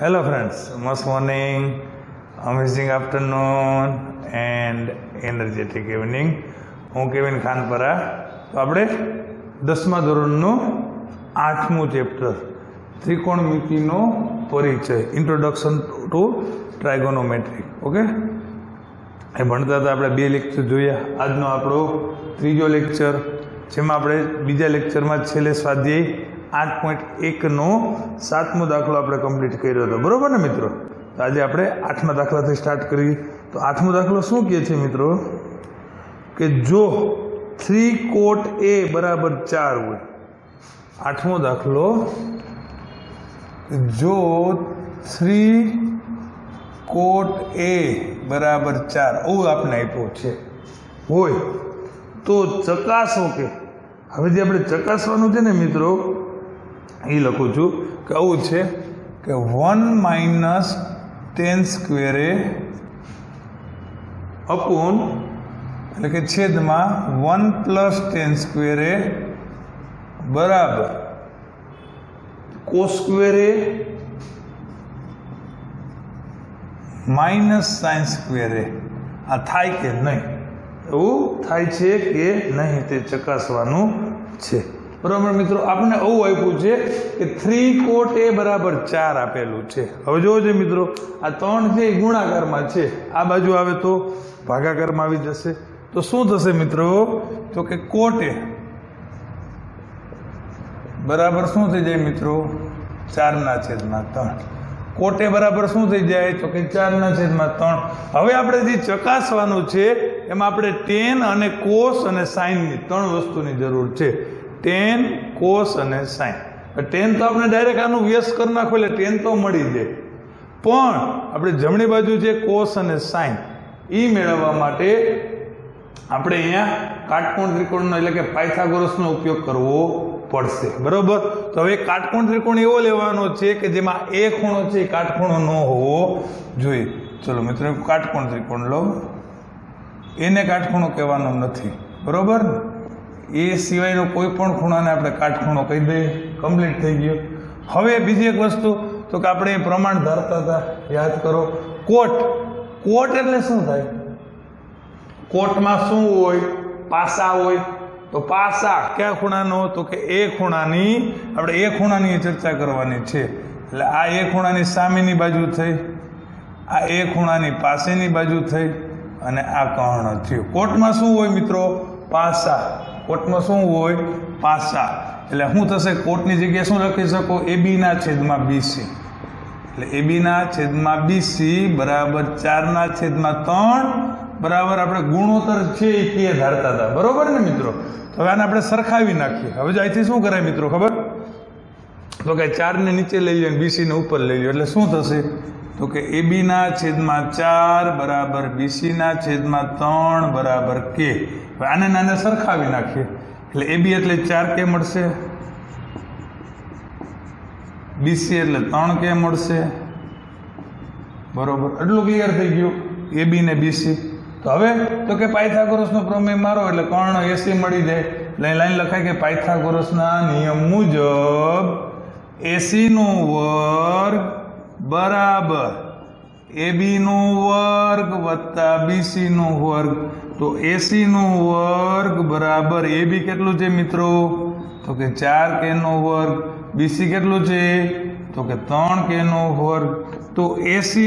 Hello friends, most morning, amazing afternoon and energetic evening. હું Kevin Khanpara. તો આપણે 10મા ધોરણનું 8મું chapter ત્રિકોણમિતિનો પરિચય, ઇન્ટ્રોડક્શન ટુ ટ્રાયગોનોમેટ્રી, ઓકે, એ ભણતા હતા. આપણે 2 લેક્ચર જોયા. આજનો આપણો 3જો લેક્ચર, જેમાં આપણે બીજા લેક્ચરમાં છેલ્લે સ્વાધ્યાય 8.1નો 7મો દાખલો આપણે કમ્પ્લીટ કર્યો હતો, બરોબર ને મિત્રો? તો આજે આપણે 8મા દાખલાથી સ્ટાર્ટ કરીએ. તો 8મો દાખલો શું કહે છે મિત્રો? કે જો 3 cot A બરાબર 4 હોય. 8મો દાખલો, જો 3 cot A બરાબર 4 આવું આપણે આપ્યો છે હોય તો ચકાસો કે, હવે જે આપણે ચકાસવાનું છે ને મિત્રો, એ લખું છું કે આવું છે કે 1 - 10 સ્ક્વેરે અપોન, એટલે કે છેદમાં 1 + 10 સ્ક્વેરે બરાબર cos સ્ક્વેરે - sin સ્ક્વેરે. આ થાય કે નહીં, એવું થાય છે કે નહીં તે ચકાસવાનું છે, બરાબર મિત્રો? આપણે આવું આપ્યું છે કે 3 cot A બરાબર 4 આપેલું છે. હવે જોજો મિત્રો, આ 3 છે એ ગુણાકારમાં છે, આ બાજુ આવે તો ભાગાકારમાં આવી જશે. તો શું થશે મિત્રો? તો કે cot A બરાબર શું થઈ જાય મિત્રો? 4/3. cot A બરાબર શું થઈ જાય? તો કે 4/3. હવે આપણે જે ચકાસવાનું છે એમાં આપણે tan અને cos અને sin ની 3 વસ્તુની જરૂર છે. tan, cos અને sin. tan તો આપણે ડાયરેક્ટ આનું વ્યસ્ત કરી નાખો એટલે tan તો મળી જાય, પણ આપણે જમણી બાજુ છે cos અને sin, એ મેળવવા માટે આપણે અહીંયા કાટકોણ ત્રિકોણનો એટલે કે પાયથાગોરસનો ઉપયોગ કરવો પડશે, બરોબર? તો હવે કાટકોણ ત્રિકોણ એવો લેવાનો છે કે જેમાં એ ખૂણો છે એ કાટખૂણો ન હોવો જોઈએ. ચલો મિત્રો, કાટકોણ ત્રિકોણ લો. એને કાટખૂણો કહેવાનો નથી, બરોબર? એ સિવાયનો કોઈ પણ ખૂણાને આપણે કાટખૂણો કહી દઈએ. કમ્પ્લીટ થઈ ગયો. હવે બીજી એક વસ્તુ, તો કે આપણે એ પ્રમાણ ધારતા હતા, યાદ કરો. કોટ, કોટ એટલે શું થાય? કોટમાં શું હોય? પાસા હોય. તો પાસા કયા ખૂણાનો? તો કે એ ખૂણાની, આપણે એ ખૂણાની ચર્ચા કરવાની છે. એટલે આ એ ખૂણાની સામેની બાજુ થઈ, આ એ ખૂણાની પાસેની બાજુ થઈ, અને આ કર્ણ થયું. કોટમાં શું હોય મિત્રો? પાસા. કોટમાં શું હોય? પાસા. એટલે શું થશે? કોટની જગ્યાએ શું લખી શકો? AB/BC. એટલે AB/BC બરાબર 4/3 બરાબર આપણે ગુણોત્તર છે એ કે ધારતા હતા, બરોબર ને મિત્રો? તો હવે આને આપણે સરખાવી નાખીએ. હવે જો અહીંથી શું કરાય મિત્રો, ખબર? તો કે 4 ને નીચે લઈ લો અને BC ને ઉપર લઈ લો, એટલે શું થશે? તો કે AB/4 બરાબર BC/3 બરાબર K. હવે આને નાને સરખાવી નાખીએ. એટલે AB એટલે 4K મળશે, BC એટલે 3K મળશે, બરોબર? એટલું ક્લિયર થઈ ગયું, AB ને BC. તો હવે તો કે પાયથાગોરસનો પ્રમેય મારો એટલે કર્ણ AC મળી જાય. એટલે લાઈન લખાય કે પાયથાગોરસના નિયમ મુજબ AC² બરાબર AB² વત્તા BC². તો AC² બરાબર AB કેટલું છે મિત્રો? તો કે 4K². BC કેટલું છે? તો કે 3K². તો AC²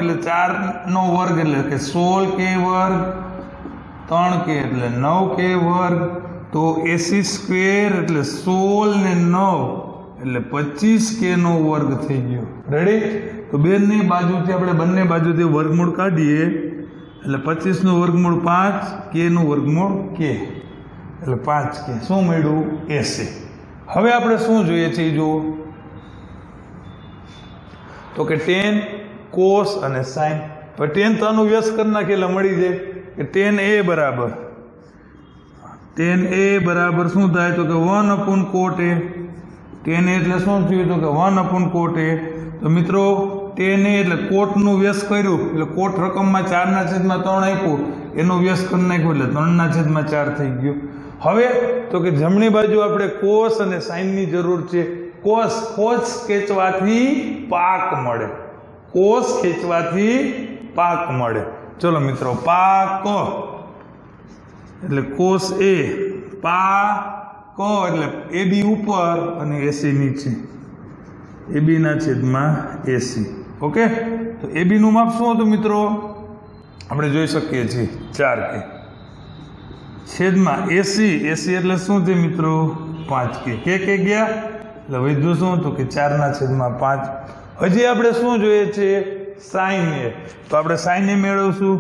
એટલે 4² એટલે કે 16K², 3K એટલે 9K². તો AC² એટલે 16 ને 9 એટલે 25K² થઈ ગયો. રેડી? તો બંને બાજુથી આપણે બંને બાજુથી વર્ગમૂળ કાઢીએ એટલે 25નું વર્ગમૂળ 5, K નું વર્ગમૂળ K, એટલે 5K. શું મળ્યું? AC. હવે આપણે શું જોઈએ છે એ જુઓ. તો કે tan, cos અને sin. પણ tan તો આનું વ્યસ્ત કરી નાખીએ એટલે મળી જાય કે tan A બરાબર, tan A બરાબર શું થાય? તો કે 1/cot A. tan A એટલે શું થયું? તો કે 1/cot A. તો મિત્રો tan A એટલે કોટનું વ્યસ્ત કર્યું એટલે કોટ રકમમાં 4/3 આપ્યું, એનું વ્યસ્ત કરી નાખ્યું એટલે 3/4 થઈ ગયું. હવે તો કે જમણી બાજુ આપણે cos અને sin ની જરૂર છે, કોષ ખેંચવાથી પાક મળે, કોષ ખેંચવાથી પાક મળે. ચલો મિત્રો, પાક એટલે કોષ એ, પાક એટલે AB ઉપર અને AC નીચે, AB ના છેદમાં AC. ઓકે, તો AB નું માપ શું હતું મિત્રો? આપણે જોઈ શકીએ છીએ 4K છેદમાં AC. AC એટલે શું છે મિત્રો? 5K. K ગયા એટલે વધ્યું શું? તો કે 4/5. હજી આપણે શું જોઈએ છે? Sine A. તો આપણે સાઇન A મેળવશું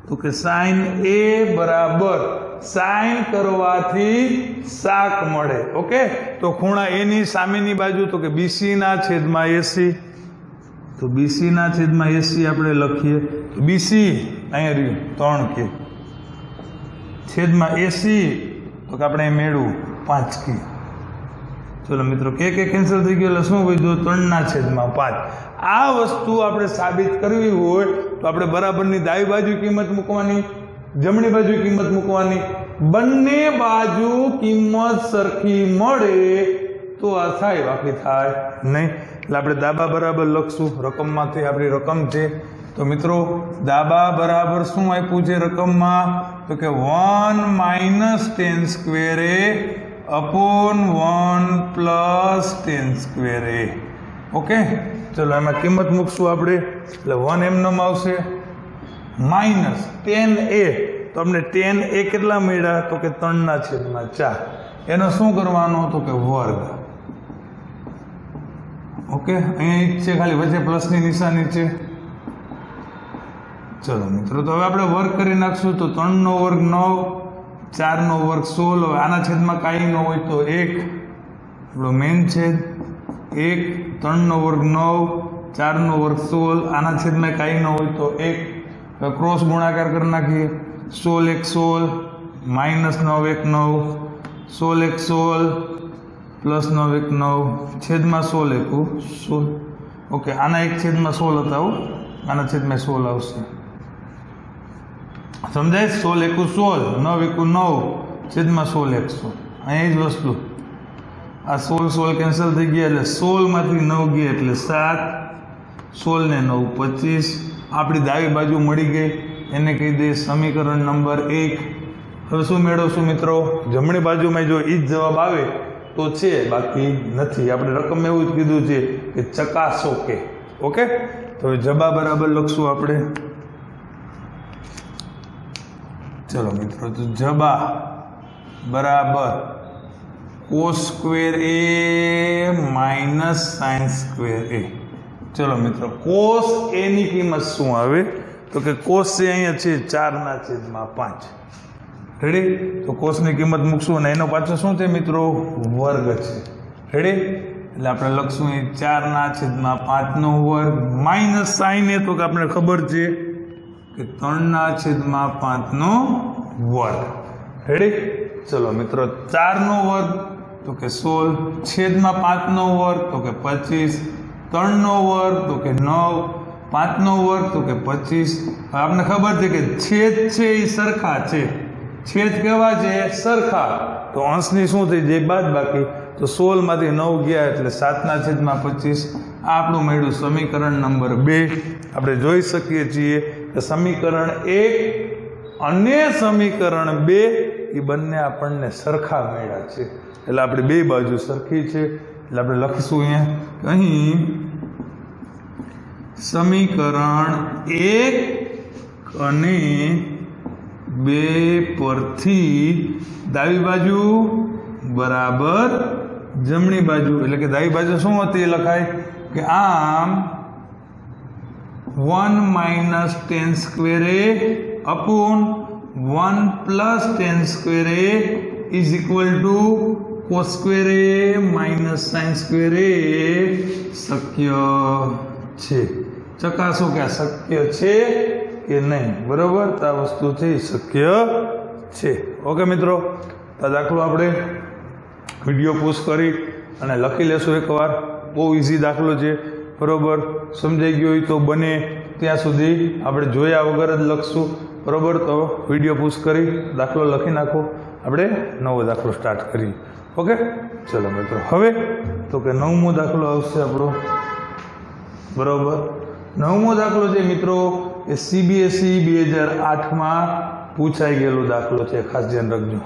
તો કે સાઇન A બરાબર સાઇન કરવાથી શાક મળે. ઓકે, તો ખૂણા A ની સામેની બાજુ તો કે BC ના છેદમાં AC. તો BC ના છેદમાં AC આપણે લખીએ તો BC અહીંયા રહ્યું 3K છેદમાં AC તો કે આપણે મેળવું 5K. ચલો મિત્રો, K કેન્સલ થઈ ગયો એટલે શું વધ્યું? 3/5. આ વસ્તુ આપણે સાબિત કરવી હોય તો આપણે બરાબરની ડાબી બાજુ કિંમત મૂકવાની, જમણી બાજુ કિંમત મૂકવાની. બંને બાજુ કિંમત સરખી મળે તો આ થાય, બાકી થાય નહીં. એટલે આપણે ડાબા બરાબર લખશું. રકમમાંથી આપણી રકમ છે તો મિત્રો ડાબા બરાબર શું આપ્યું છે રકમમાં? તો કે 1 - tan² A upon 1 + tan² A. Okay, ચલો એમાં કિંમત મૂકશું આપણે એટલે 1 એમનેમ આવશે માઇનસ tan A. તો અમને tan A કેટલા મળ્યા? તો કે 3/4. એનો શું કરવાનો? તો કે વર્ગ. ઓકે, અહીંયા છે ખાલી વચ્ચે પ્લસની નિશાની છે. ચલો મિત્રો, તો હવે આપણે વર્ગ કરી નાખશું. તો 3 નો વર્ગ 9, 4 નો વર્ગ 16. હવે આના છેદમાં કાંઈ ન હોય તો 1 આપણો મેન છેદ 1, 3 નો વર્ગ 9, 4 નો વર્ગ 16. આના છેદમાં કાંઈ ન હોય તો 1. હવે ક્રોસ ગુણાકાર કરી નાખીએ. 16 × 1 -9 × 1 9, 16 × 16 +9 × 1 9 છેદમાં 16 × 16. ઓકે, આના એક છેદમાં 16 હતા, આના છેદમાં 16 આવશે. સમજાય? 16 × 16 9 × 9 છેદમાં 16 × 16. અહીં જ વસ્તુ આ 16 કેન્સલ થઈ ગયા એટલે 16માંથી 9 ગયા એટલે 7. 16 ને 9 25. આપણી ડાબી બાજુ મળી ગઈ, એને કહી દઈએ સમીકરણ નંબર 1. હવે શું મેળવશું મિત્રો? જમણી બાજુમાં જો એ જ જવાબ આવે તો છે, બાકી નથી. આપણે રકમ એવું જ કીધું છે કે ચકાસો કે. ઓકે, તો જવાબ બરાબર લખશું આપણે. ચલો મિત્રો, તો જવાબ બરાબર cos² A - sin² A. ચલો મિત્રો, cos A ની કિંમત શું આવે? તો કે cos A અહીંયા છે 4/5. રેડી? તો cos ની કિંમત મૂકશું અને એનો પાછો શું છે મિત્રો? વર્ગ છે. રેડી? એટલે આપણે લખશું 4/5 નો વર્ગ માઇનસ sin A. તો કે આપણે ખબર છે કે 3/5 નો વર્ગ. રેડી? ચલો મિત્રો, 4 નો વર્ગ તો કે 16, છેદમાં 5 નો વર્ગ તો કે 25, 3 નો વર્ગ તો કે 9, 5 નો વર્ગ તો કે 25. આપણે ખબર છે કે છેદ છે એ સરખા છે. છેદ કેવા છે? સરખા. તો અંશની શું થઈ જાય? બાદબાકી. તો 16 માંથી 9 ગયા એટલે 7/25. આ આપણું મળ્યું સમીકરણ નંબર 2. આપણે જોઈ શકીએ છીએ કે સમીકરણ 1 અને સમીકરણ 2 એ બંને આપણને સરખા મળ્યા છે. એટલે આપણે બે બાજુ સરખી છે. એટલે આપણે લખીશું અહીંયા અહીં સમીકરણ 1 અને 2 પરથી ડાબી બાજુ બરાબર જમણી બાજુ, એટલે કે ડાબી બાજુ શું હતી એ લખાય કે આમ 1 - tan² A upon 1 + tan² A is equal to cos² A - sin² A શક્ય છે. ચકાસો કે આ શક્ય છે કે નહીં. બરોબર? તો આ વસ્તુ છે શક્ય છે. ઓકે મિત્રો, તો દાખલો આપણે વિડીયો પોઝ કરી અને લખી લેશું એકવાર. બહુ ઇઝી દાખલો છે. બરોબર? સમજાઈ ગયો હોય તો બને ત્યાં સુધી આપણે જોયા વગર જ લખશું. બરોબર? તો વિડીયો પોઝ કરી દાખલો લખી નાખો, આપણે નવો દાખલો સ્ટાર્ટ કરીએ. ઓકે, ચલો મિત્રો હવે તો કે 9મો દાખલો આવશે આપણો. બરોબર, 9મો દાખલો છે મિત્રો એ CBSE 2008માં પૂછાઈ ગયેલો દાખલો છે, ખાસ ધ્યાન રાખજો.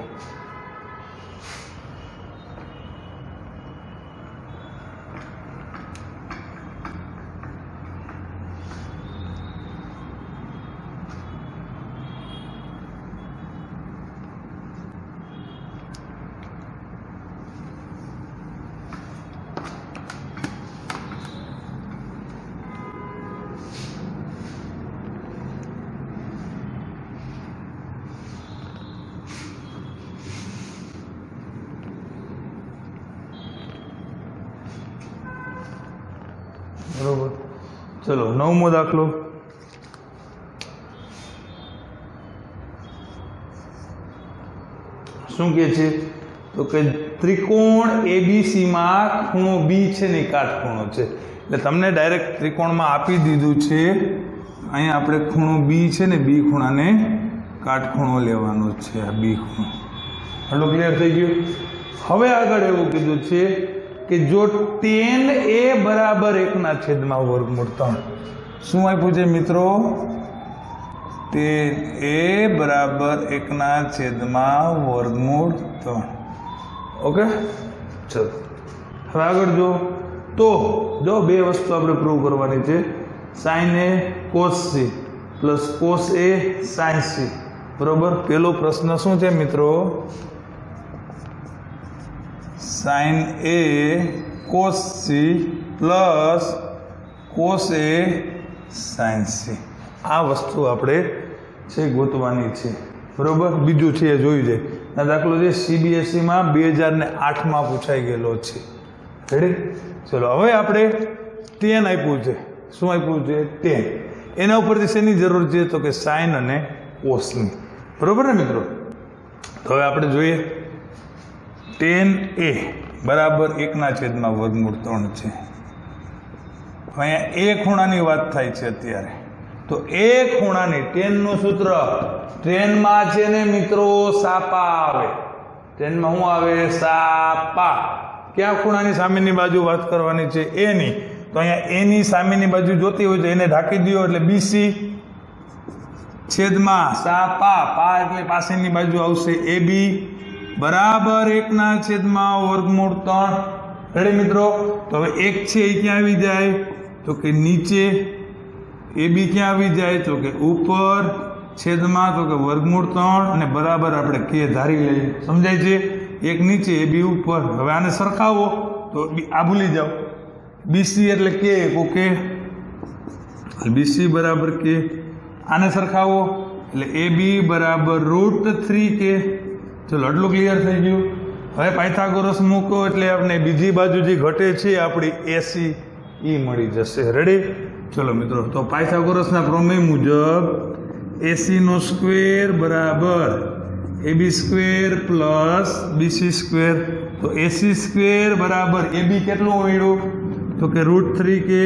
બરોબર, ચલો 9મો દાખલો. શું કે છે તો કે ત્રિકોણ ABC માં ખૂણો B છે ને કાટખૂણો છે. એટલે તમને ડાયરેક્ટ ત્રિકોણમાં આપી દીધું છે. અહીંયા આપણે ખૂણો B છે ને B ખૂણાને કાટખૂણો લેવાનો છે. આ B ખૂણો એટલું ક્લિયર થઈ ગયું. હવે આગળ એવું કીધું છે કે જો tan A બરાબર 1/3. શું આપ્યું છે મિત્રો? tan A બરાબર 1/3. ઓકે, ચલો હવે આગળ જો બે વસ્તુ આપણે પ્રૂવ કરવાની છે. sin A cos C plus cos A sin C. બરોબર, પેલો પ્રશ્ન શું છે મિત્રો? sin A cos C plus cos A sin C. આ વસ્તુ આપણે છે ગોતવાની છે. બરોબર, બીજું છે એ જોઈ જાય. આ દાખલો છે CBSE માં 2008માં પૂછાઈ ગયેલો છે. રેડી, ચલો હવે આપણે tan આપ્યું છે. શું આપ્યું છે? tan. એના ઉપરથી શેની જરૂર છે તો કે sin અને cos ની. બરોબર ને મિત્રો? તો હવે આપણે જોઈએ tan A બરાબર 1/3 છે. અહીંયા એ ખૂણાની વાત થાય છે અત્યારે. તો એ ખૂણાની tan નું સૂત્ર, ટ્રેનમાં છે ને મિત્રો સાપા આવે. ટ્રેનમાં શું આવે? સાપા. ક્યાં ખૂણાની સામેની બાજુ વાત કરવાની છે? એની. તો અહીંયા એની સામેની બાજુ જોતી હોય તો એને ઢાંકી દો એટલે BC છેદમાં સાપા, પા એટલે પાસેની બાજુ આવશે AB બરાબર 1/3. રેડી મિત્રો? તો હવે 1 છે એ ક્યાં આવી જાય તો કે નીચે, AB ક્યાં આવી જાય તો કે ઉપર, છેદમાં તો કે √3 અને બરાબર આપણે કે ધારી લઈએ. સમજાય છે? 1 નીચે AB ઉપર. હવે આને સરખાવો તો આ ભૂલી જાઓ. BC એટલે કે ઓકે, BC બરાબર કે. આને સરખાવો એટલે AB બરાબર √3 કે. ચલો આટલું ક્લિયર થઈ ગયું. હવે પાયથાગોરસ મૂકો એટલે આપણે બીજી બાજુ જે ઘટે છે આપણી AC એ મળી જશે. રેડી? ચલો મિત્રો, તો પાયથાગોરસના પ્રમેય મુજબ AC² બરાબર AB² પ્લસ BC². તો AC² બરાબર AB કેટલું મળ્યું તો કે √3 કે.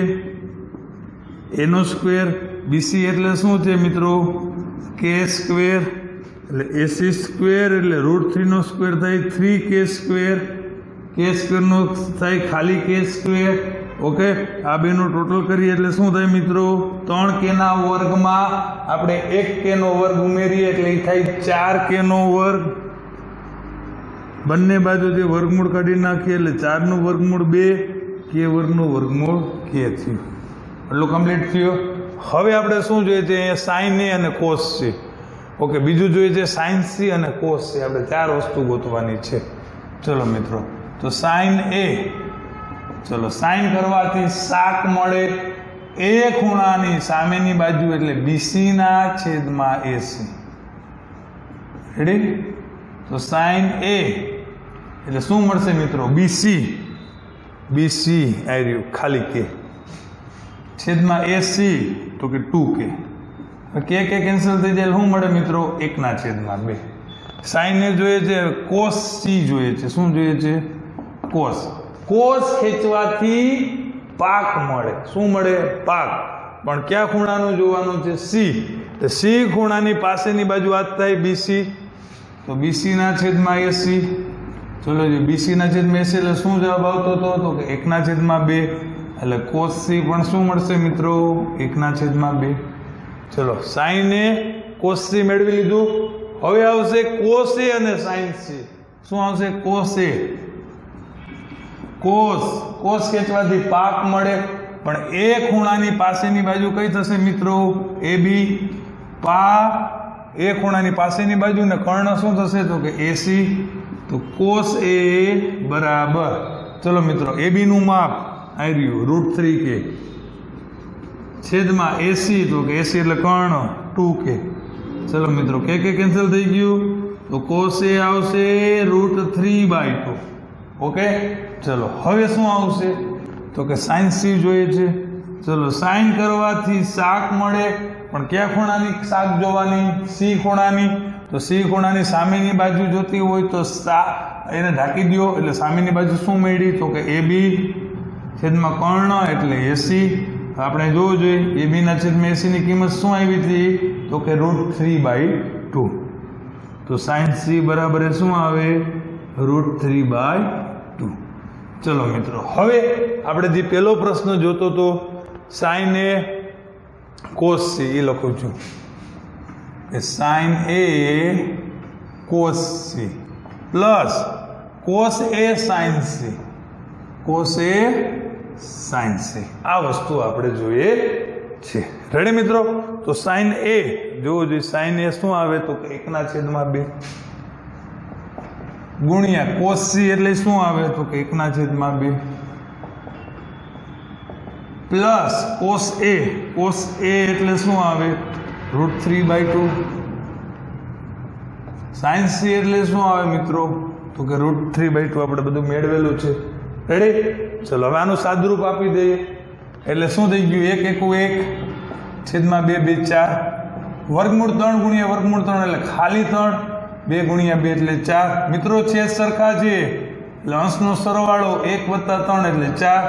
A². BC એટલે શું છે મિત્રો? K². એટલે AC² એટલે √3² થાય 3K². K² નો થાય ખાલી K². ઓકે, આ બેનું ટોટલ કરીએ એટલે શું થાય મિત્રો? 3K ના વર્ગમાં આપણે 1K નો વર્ગ ઉમેરીએ એટલે એ થાય 4K નો વર્ગ. બંને બાજુ જે વર્ગમૂળ કાઢી નાખીએ એટલે 4 નું વર્ગમૂળ 2, K વર્ગનું વર્ગમૂળ K થયું. એટલું કમ્પ્લીટ થયું. હવે આપણે શું જોઈએ છે? અહીંયા sin A અને cos C. ઓકે, બીજું જોઈએ છે sin C અને cos C. આપણે 4 વસ્તુ ગોતવાની છે. ચલો મિત્રો, તો sin A, ચલો સાઇન કરવાથી 7 મળે. એ ખૂણાની સામેની બાજુ એટલે BC ના છેદમાં AC. રેડી? તો sin A એટલે શું મળશે મિત્રો? BC આવ્યું ખાલી K છેદમાં AC તો કે 2K. K કેન્સલ થઈ જાય. શું મળે મિત્રો? 1/2. સાઇન એ જોઈએ છે, cos C જોઈએ છે. શું જોઈએ છે? cos ખેંચવાથી પાક મળે. શું મળે? પાક. પણ કયા ખૂણાનું જોવાનું છે? C. તો C ખૂણાની પાસેની બાજુ આ થાય BC. તો BC ના છેદમાં AC. ચલો જે BC ના છેદમાં AC એટલે શું જવાબ આવતો હતો? તો કે 1/2 એટલે cos C પણ શું મળશે મિત્રો? 1/2. ચલો sin A cos C મેળવી લીધું. હવે આવશે cos A અને sin C. શું આવશે? cos A cos ખેંચવાથી પાક મળે, પણ એ ખૂણાની પાસેની બાજુ કઈ થશે મિત્રો? AB. એ ખૂણાની પાસેની બાજુ ને કર્ણ શું થશે? તો કે AC. તો cos A બરાબર, ચલો મિત્રો AB નું માપ આવી રહ્યું √3k છેદમાં AC, તો કે AC એટલે કર્ણ 2k. ચલો મિત્રો k કેન્સલ થઈ ગયું, તો cos A આવશે √3/2. ઓકે, ચલો હવે શું આવશે? તો કે sin C જોઈએ છે. ચલો સાઇન કરવાથી શાક મળે, પણ કયા ખૂણાની શાક જોવાની? C ખૂણાની. તો C ખૂણાની સામેની બાજુ જોતી હોય તો એને ઢાંકી દો, એટલે સામેની બાજુ શું મળી? તો કે AB છેદમાં કર્ણ એટલે AC. આપણે જોવું જોઈએ AB ના છેદમાં AC ની કિંમત શું આવી હતી? તો કે √3/2. તો sin C બરાબર શું આવે? √3/2. ચલો મિત્રો હવે આપણે જે પહેલો પ્રશ્ન જોતો તો sin A cos C એ લખું છું કે sin A cos C plus cos A sin C. cos A sin C આ વસ્તુ આપણે જોઈએ છે. રેડી મિત્રો? તો sin A જોવું જોઈએ. sin A શું આવે? તો કે 1/2 ગુણ્યા cos C એટલે શું આવે? તો કે 1/2 પ્લસ cos A એટલે શું આવે? √3/2. sin C એટલે શું આવે મિત્રો? તો કે √3/2. આપણે બધું મેળવેલું છે. રેડી? ચલો હવે આનું સાદુરૂપ આપી દઈએ એટલે શું થઈ ગયું? 1 × 1 છેદમાં 2 2 4 વર્ગમૂળ 3 ગુણ્યા વર્ગમૂળ 3 એટલે ખાલી 3 2 × 2 એટલે 4. મિત્રો છેદ સરખા છે એટલે અંશનો સરવાળો 1 + 3 એટલે 4.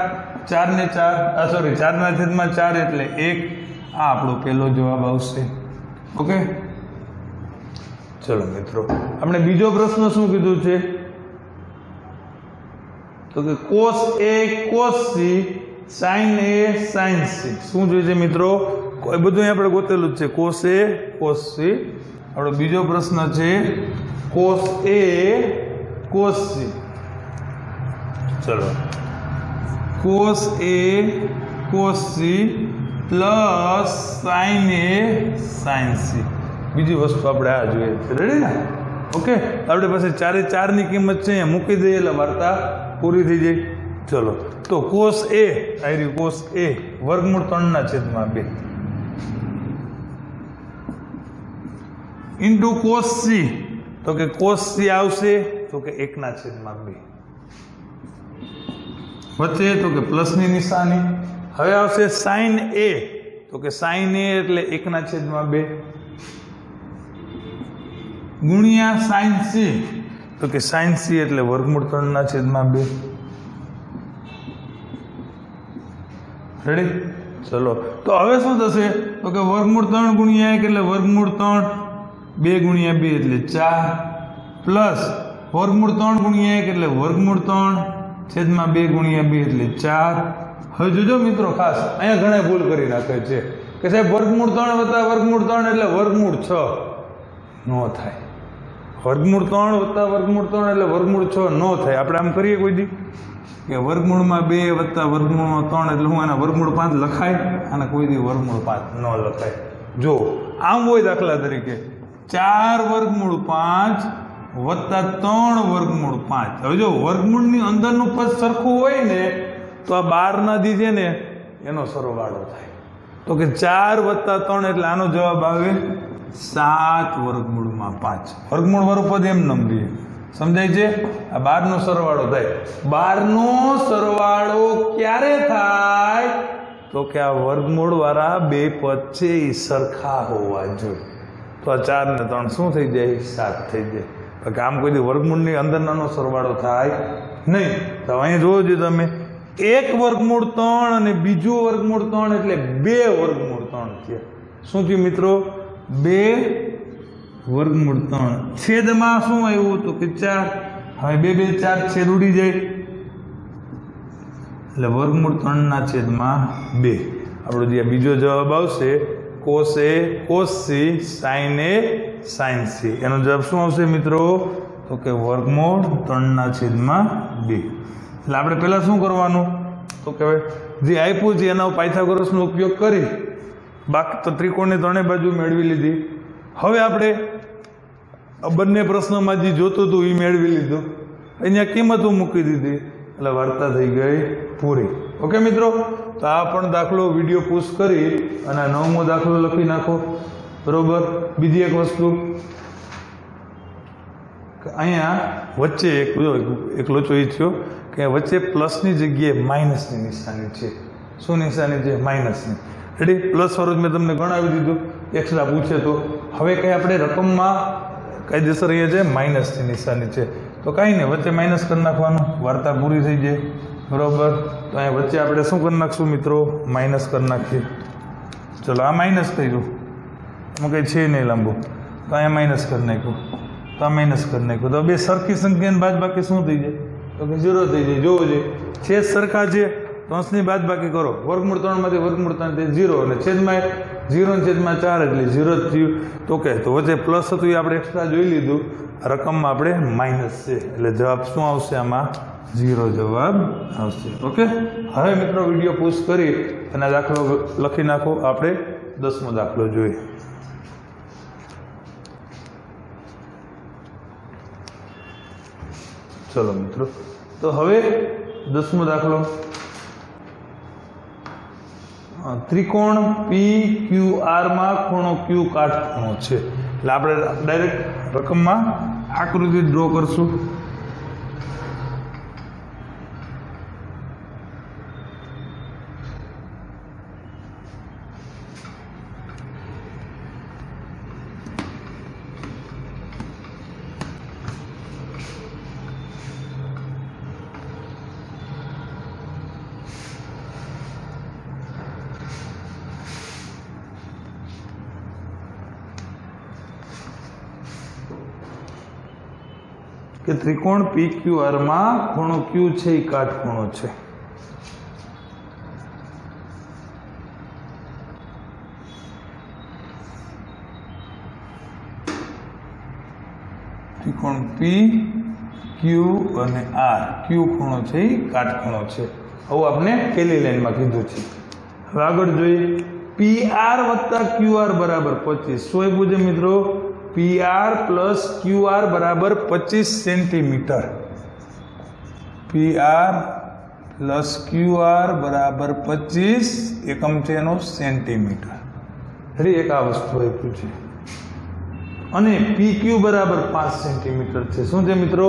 4 ને 4 સોરી 4/4 એટલે 1. આ આપણો પહેલો જવાબ આવશે. ઓકે, ચલો મિત્રો આપણે બીજો પ્રશ્ન શું કીધું છે? તો કે cos A cos C sin A sin C. શું જોઈએ છે મિત્રો? એ બધું આપણે ગોતેલું જ છે. cos A cos C. આપણો બીજો પ્રશ્ન છે cos A cos C. ચલો cos A cos C plus sin A sin C. બીજી વસ્તુ આપણે આ જોઈએ છે. રેડી ને? ઓકે, આપણી પાસે 4 એ 4 ની કિંમત છે, અહીંયા મૂકી દઈએ એટલે વાર્તા પૂરી થઈ જાય. ચલો તો cos A આવી રહ્યું cos A વર્ગમૂળ 3/2 ઇન્ટુ cos C. તો કે cos C આવશે તો કે 1/2 વચ્ચે તો કે પ્લસની નિશાની. હવે આવશે sin A. તો કે sin A એટલે 1/2 ગુણ્યા sin C. તો કે sin C એટલે વર્ગમૂળ 3/2. રેડી? ચલો તો હવે શું થશે? તો કે વર્ગમૂળ 3 ગુણ્યા 1 એટલે વર્ગમૂળ 3, 2 × 2 એટલે 4 પ્લસ વર્ગમૂળ 3 ગુણ્યા 1 એટલે વર્ગમૂળ 3 છેદમાં 2 × 2 એટલે 4. હવે જોજો મિત્રો ખાસ અહીંયા ઘણા ભૂલ કરી નાખે છે કે સાહેબ વર્ગમૂળ 3 વત્તા વર્ગમૂળ 3 એટલે વર્ગમૂળ 6. નો થાય. વર્ગમૂળ 3 વત્તા વર્ગમૂળ 3 એટલે વર્ગમૂળ 6 નો થાય. આપણે આમ કરીએ કોઈ દી કે વર્ગમૂળમાં 2 વત્તા વર્ગમૂળમાં 3 એટલે હું આના વર્ગમૂળ 5 લખાય, અને કોઈ દી વર્ગમૂળ 5 ન લખાય. જો આમ હોય દાખલા તરીકે 4 વર્ગમૂળ 5 વત્તા 3 વર્ગમૂળ 5. હવે જો વર્ગમૂળની અંદરનું પદ સરખું હોય ને તો આ 12 દી છે ને એનો સરવાળો થાય. તો કે 4 વત્તા 3 એટલે આનો જવાબ આવે 7 વર્ગમૂળમાં 5. વર્ગમૂળ વાળું પદ એમ નંબરીએ સમજાય છે? આ 12 નો સરવાળો થાય. 12 નો સરવાળો ક્યારે થાય? તો કે આ વર્ગમૂળ વાળા બે પદ છે એ સરખા હોવા જોઈએ. તો આ 4 ને 3 શું થઈ જાય? 7 થઈ જાય. આમ કોઈ દી વર્ગમૂળની અંદરનો સરવાળો થાય નહીં. તો અહીંયા જોવો જોઈએ તમે, એક વર્ગમૂળ 3 અને બીજું વર્ગમૂળ 3 એટલે 2 વર્ગમૂળ 3 થયા. શું થયું મિત્રો? 2 વર્ગમૂળ 3 છેદમાં શું આવ્યું? તો કે 4. હવે 2 2 4 છેદ ઉડી જાય એટલે વર્ગમૂળ 3/2 આપણો જે બીજો જવાબ આવશે cos A cos C sin A sin C એનો જવાબ શું આવશે મિત્રો તો કે વર્ગમૂળ 3/2 એટલે આપણે પહેલા શું કરવાનું તો કે જે આપ્યું છે એના પાયથાગોરસનો ઉપયોગ કરી બાકી તો ત્રિકોણની ત્રણેય બાજુ મેળવી લીધી હવે આપણે બંને પ્રશ્નોમાં જે જોતું હતું એ મેળવી લીધું અહીંયા કિંમતો મૂકી દીધી એટલે વાર્તા થઈ ગઈ પૂરી ઓકે મિત્રો તો આ પણ દાખલો વિડીયો પોસ્ટ કરી અને 9મો દાખલો લખી નાખો બરોબર બીજી એક વસ્તુ અહીંયા વચ્ચે એક લોચો એ થયો કે વચ્ચે પ્લસની જગ્યાએ માઇનસની નિશાની છે શું નિશાની છે માઇનસની રેડી પ્લસ વાળું મેં તમને ગણાવી દીધું એક્સ્ટ્રા પૂછે તો હવે કંઈ આપણે રકમમાં કાયદેસર અહીંયા છે માઇનસની નિશાની છે તો કાંઈ નહીં વચ્ચે માઇનસ કરી નાખવાનું વાર્તા પૂરી થઈ જાય બરાબર તો અહીંયા વચ્ચે આપણે શું કરી નાખશું મિત્રો માઇનસ કરી નાખીએ ચલો આ માઇનસ કર્યું એમાં કંઈ છે નહીં લાંબુ તો અહીંયા માઇનસ કરી નાખ્યું તો આ માઇનસ કરી નાખ્યું તો બે સરખી સંખ્યાની બાદબાકી શું થઈ જાય તો કે 0 થઈ જાય જોવો જોઈએ છેદ સરખા છે તો અંશની બાદબાકી કરો વર્ગમૂળ 3માંથી વર્ગમૂળ 3 તે 0 અને છેદમાં 0 ને છેદમાં 4 એટલે 0 જ થયું તો કે તો વચ્ચે પ્લસ હતું એ આપણે એક્સ્ટ્રા જોઈ લીધું રકમમાં આપણે માઇનસ છે એટલે જવાબ શું આવશે આમાં 0 જવાબ આવશે ઓકે હવે મિત્રો વિડીયો પોસ્ટ કરી અને દાખલો લખી નાખો આપણે 10મો દાખલો જોઈએ ચલો મિત્રો તો હવે 10મો દાખલો ત્રિકોણ PQR માં ખૂણો Q કાટખૂણો છે એટલે આપણે ડાયરેક્ટ રકમમાં આકૃતિ ડ્રો કરશું કે ત્રિકોણ PQR માં ખૂણો Q છે એ કાટખૂણો છે ત્રિકોણ P Q અને R Q ખૂણો છે એ કાટખૂણો છે આવું આપણે પહેલી લાઈનમાં કીધું છે હવે આગળ જોઈએ PR વત્તા QR બરાબર 25 શું આપ્યું છે મિત્રો PR પ્લસ QR બરાબર 25 સેન્ટીમીટર PR પ્લસ QR બરાબર 25 એકમ છે એનો સેન્ટીમીટર એટલે એક આ વસ્તુ આપ્યું છે અને PQ બરાબર 5 સેન્ટીમીટર છે શું છે મિત્રો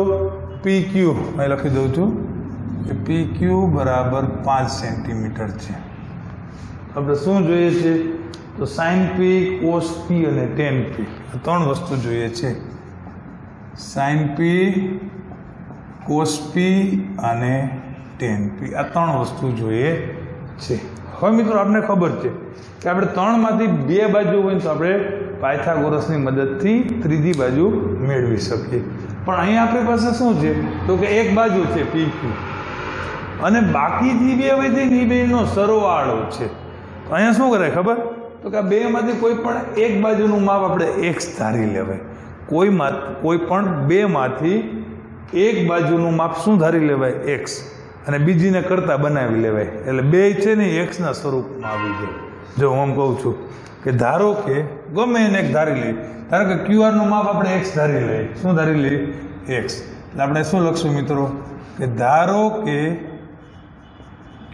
PQ અહીં લખી દઉં છું કે PQ બરાબર 5 સેન્ટીમીટર છે આપણે શું જોઈએ છે તો sin P cos P અને tan P આ ત્રણ વસ્તુ જોઈએ છે sin P cos P અને tan P આ ત્રણ વસ્તુ જોઈએ છે હવે મિત્રો આપણે ખબર છે કે આપણે ત્રણમાંથી બે બાજુ હોય તો આપણે પાયથાગોરસની મદદથી ત્રીજી બાજુ મેળવી શકીએ પણ અહીંયા આપણી પાસે શું છે તો કે એક બાજુ છે PQ અને બાકીથી બે હોય છે એ બેનો સરવાળો છે તો અહીંયા શું કરાય ખબર તો કે આ બેમાંથી કોઈ પણ એક બાજુનું માપ આપણે x ધારી લેવાય કોઈ પણ બેમાંથી એક બાજુનું માપ શું ધારી લેવાય x અને બીજીને કરતા બનાવી લેવાય એટલે બે છે ને એક્સના સ્વરૂપમાં આવી જાય જો હું કહું છું કે ધારો કે ગમે એને એક ધારી લઈએ ધારો કે QR નું માપ આપણે x ધારી લઈએ શું ધારી લઈએ x એટલે આપણે શું લખશું મિત્રો કે ધારો કે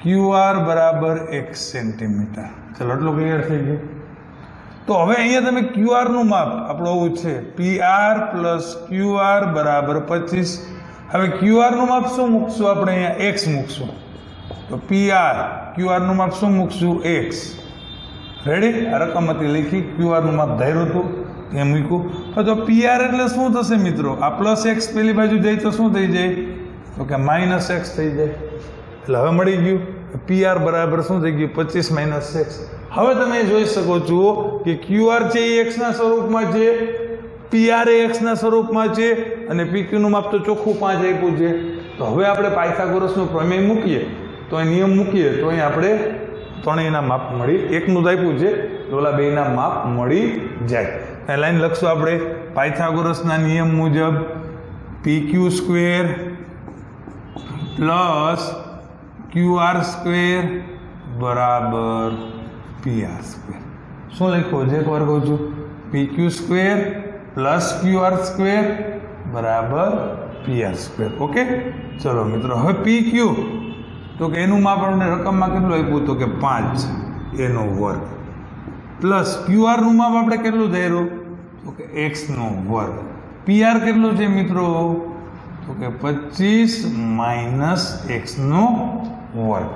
QR બરાબર 1 સેન્ટીમીટર ચલો એટલું ક્લિયર થઈ ગયું તો હવે અહીંયા તમે QR નું માપ આપણું આવું છે PR પ્લસ QR બરાબર 25 હવે QR નું માપ શું મૂકશું આપણે અહીંયા x મૂકશું તો QR નું માપ શું મૂકશું x રેડી રકમથી લખી QR નું માપ ધાર્યું હતું એ મૂક્યું તો PR એટલે શું થશે મિત્રો આ પ્લસ x પેલી બાજુ જાય તો શું થઈ જાય તો કે માઇનસ x થઈ જાય એટલે હવે મળી ગયું PR બરાબર શું થઈ ગયું 25 માઇનસ x હવે તમે જોઈ શકો છો કે QR છે એ x ના સ્વરૂપમાં છે PR એ x ના સ્વરૂપમાં છે અને PQ નું માપ તો ચોખ્ખું 5 આપ્યું છે. તો હવે આપણે પાયથાગોરસનો પ્રમેય મૂકીએ તો એ નિયમ મૂકીએ તો અહીં આપણે ત્રણેયના માપ મળી, એકનું જ આપ્યું છે તો ઓલા બેયના માપ મળી જાય. આ લાઈન લખશું આપણે પાયથાગોરસના નિયમ મુજબ PQ² પ્લસ QR² બરાબર PR². શું લખ્યું છે એકવાર કહું છું, PQ² પ્લસ QR² બરાબર PR². ઓકે, ચલો મિત્રો હવે PQ તો કે એનું માપ આપણે રકમમાં કેટલું આપ્યું તો કે 5 એનો વર્ગ પ્લસ QR નું માપ આપણે કેટલું થયું તો કે x નો વર્ગ. PR કેટલું છે મિત્રો તો કે 25 માઇનસ x નો વર્ગ.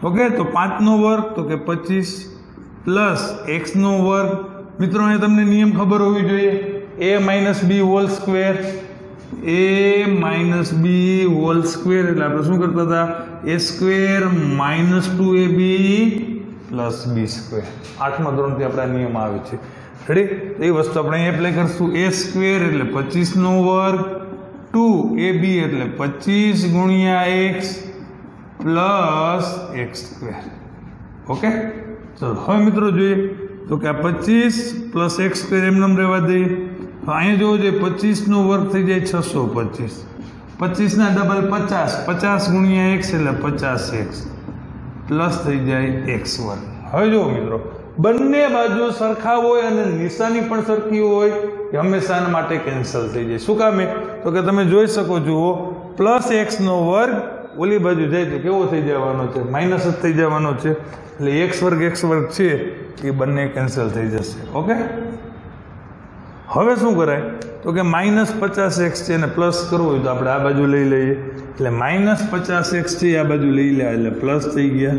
ઓકે, તો 5 નો વર્ગ તો કે 25 પ્લસ x નો વર્ગ. મિત્રો અહીં તમને નિયમ ખબર હોવી જોઈએ, a minus b whole square, a minus b whole square એટલે આપણે શું કરતા હતા a² minus 2ab plus b². 8મા ધોરણથી આપણા નિયમ આવે છે. રેડી? એ વસ્તુ આપણે અહીં એપ્લાય કરશું. a² એટલે 25 નો વર્ગ, 2ab એટલે 25 ગુણ્યા x પ્લસ x². ઓકે, ચલો હવે મિત્રો જોઈએ તો કે આ 25 પ્લસ x² એમને રહેવા દઈએ. અહીંયા જોવો જોઈએ 25 નો વર્ગ થઈ જાય 625, 25 ના ડબલ 50, 50 ગુણ્યા x એટલે 50x પ્લસ થઈ જાય x². હવે જુઓ મિત્રો, બંને બાજુ સરખા હોય અને નિશાની પણ સરખી હોય એ હંમેશા માટે કેન્સલ થઈ જાય. શું કામે તો કે તમે જોઈ શકો જુઓ, પ્લસ x નો વર્ગ ઓલી બાજુ જાય તો કેવો થઈ જવાનો છે, માઇનસ જ થઈ જવાનો છે. એટલે x² છે એ બંને કેન્સલ થઈ જશે. ઓકે, હવે શું કરાય તો કે માઇનસ 50x છે અને પ્લસ કરવું હોય તો આપણે આ બાજુ લઈ લઈએ. એટલે માઇનસ 50x છે આ બાજુ લઈ લે એટલે પ્લસ થઈ ગયા.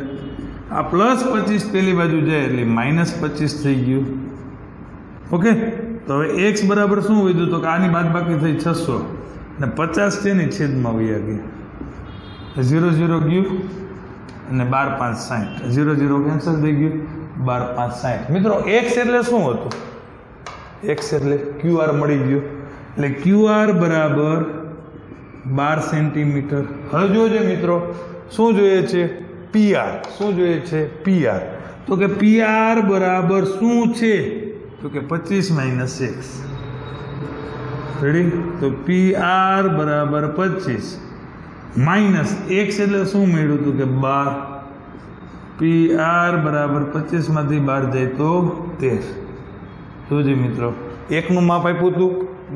આ પ્લસ 25 પેલી બાજુ જાય એટલે માઇનસ 25 થઈ ગયું. ઓકે, તો હવે x બરાબર શું વધ્યું તો કે આની બાદબાકી થઈ 600 અને 50 છે ને છેદમાં વયા ગયા, 0 0 ગયું અને 12 5 60, 0 0 કેન્સલ થઈ ગયું, 12 5 60. મિત્રો x એટલે શું હતું, x એટલે QR મળી ગયો એટલે QR બરાબર 12 સેન્ટીમીટર. હવે જોજો મિત્રો શું જોઈએ છે PR, શું જોઈએ છે PR તો કે PR બરાબર શું છે તો કે 25 માઇનસ x. રેડી? તો PR બરાબર 25 માઇનસ x એટલે શું મળ્યું હતું કે 12. PR બરાબર 25 માંથી 12 જાય તો 13. જોજો મિત્રો, એકનું માપ આપ્યું હતું,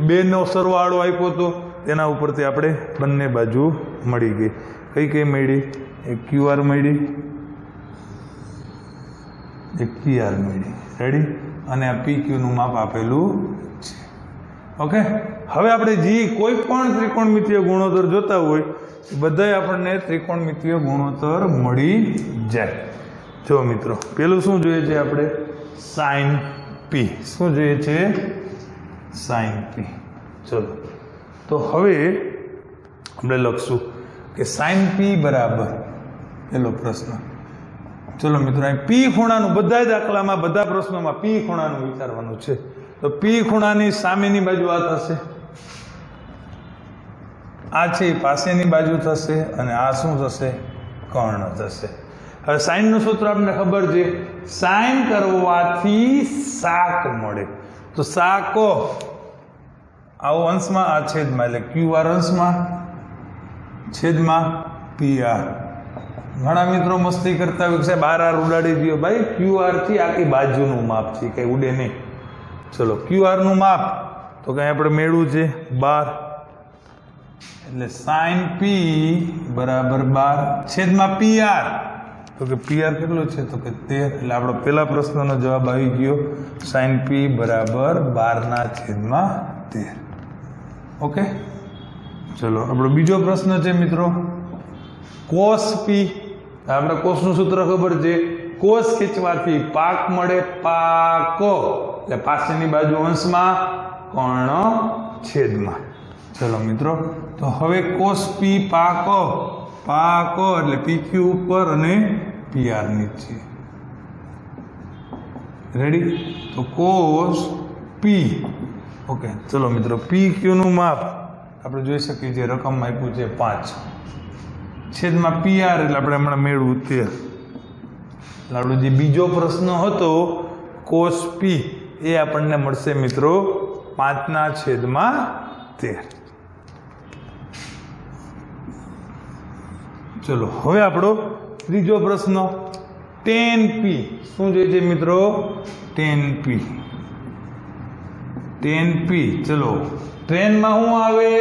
બેનો સરવાળો આપ્યો હતો, તેના ઉપરથી આપણે બંને બાજુ મળી ગઈ. કઈ કઈ મળી? એક QR મળી, એક PR મળી. રેડી? અને આ PQ નું માપ આપેલું છે. ઓકે, હવે આપણે જે કોઈ પણ ત્રિકોણમિતિય ગુણોત્તર જોતા હોય એ બધાય આપણને ત્રિકોણમિતિય ગુણોત્તર મળી જાય. જો મિત્રો, પેલું શું જોઈએ છે આપણે sin P. શું જોઈએ છે sin P. ચલો તો હવે આપણે લખશું કે sin P બરાબર, પેલો પ્રશ્ન. ચલો મિત્રો, અહીં P ખૂણાનું બધા દાખલામાં બધા પ્રશ્નોમાં P ખૂણાનું વિચારવાનું છે. તો P ખૂણાની સામેની બાજુ આ થશે, આ છે પાસેની બાજુ થશે અને આ શું થશે કર્ણ થશે. હવે સાઇન નું સૂત્ર આપણને ખબર છે, સાઇન કરવાથી સાક મળે. તો સાકો આવો અંશમાં આ છેદમાં એટલે QR અંશમાં છેદમાં PR. ઘણા મિત્રો મસ્તી કરતા હોય સાહેબ RR ઉડાડી દો. ભાઈ QR થી આખી બાજુનું માપ છે, કઈ ઉડે નહીં. ચલો QR નું માપ તો કઈ આપણે મેળવું છે 12 એટલે sin P બરાબર 12 છેદમાં PR. તો કે PR કેટલું છે તો કે 13. એટલે આપણો પહેલા પ્રશ્નનો જવાબ આવી ગયો sin P બરાબર 12/13. ઓકે, ચલો આપણો બીજો પ્રશ્ન છે મિત્રો cos P. આપણે cos નું સૂત્ર ખબર છે, cos ખેંચવાથી પાક મળે, પાકો એટલે પાસેની બાજુ અંશમાં કર્ણ છેદમાં. ચલો મિત્રો, તો હવે cos P પાકો, પાકો એટલે PQ ઉપર અને PR નીચે. રેડી? તો cos P ઓકે, ચલો મિત્રો, પી ક્યુનું માપ આપણે જોઈ શકીએ છીએ, રકમમાં આપ્યું છે 5 છેદમાં PR એટલે આપણે હમણાં મેળવું 13. એટલે આપણો જે બીજો પ્રશ્ન હતો કોસ પી એ આપણને મળશે મિત્રો 5/13. ચલો હવે આપણો ત્રીજો પ્રશ્ન tan P શું જોઈએ છે મિત્રો? tan P. ચલો ટ્રેનમાં શું આવે?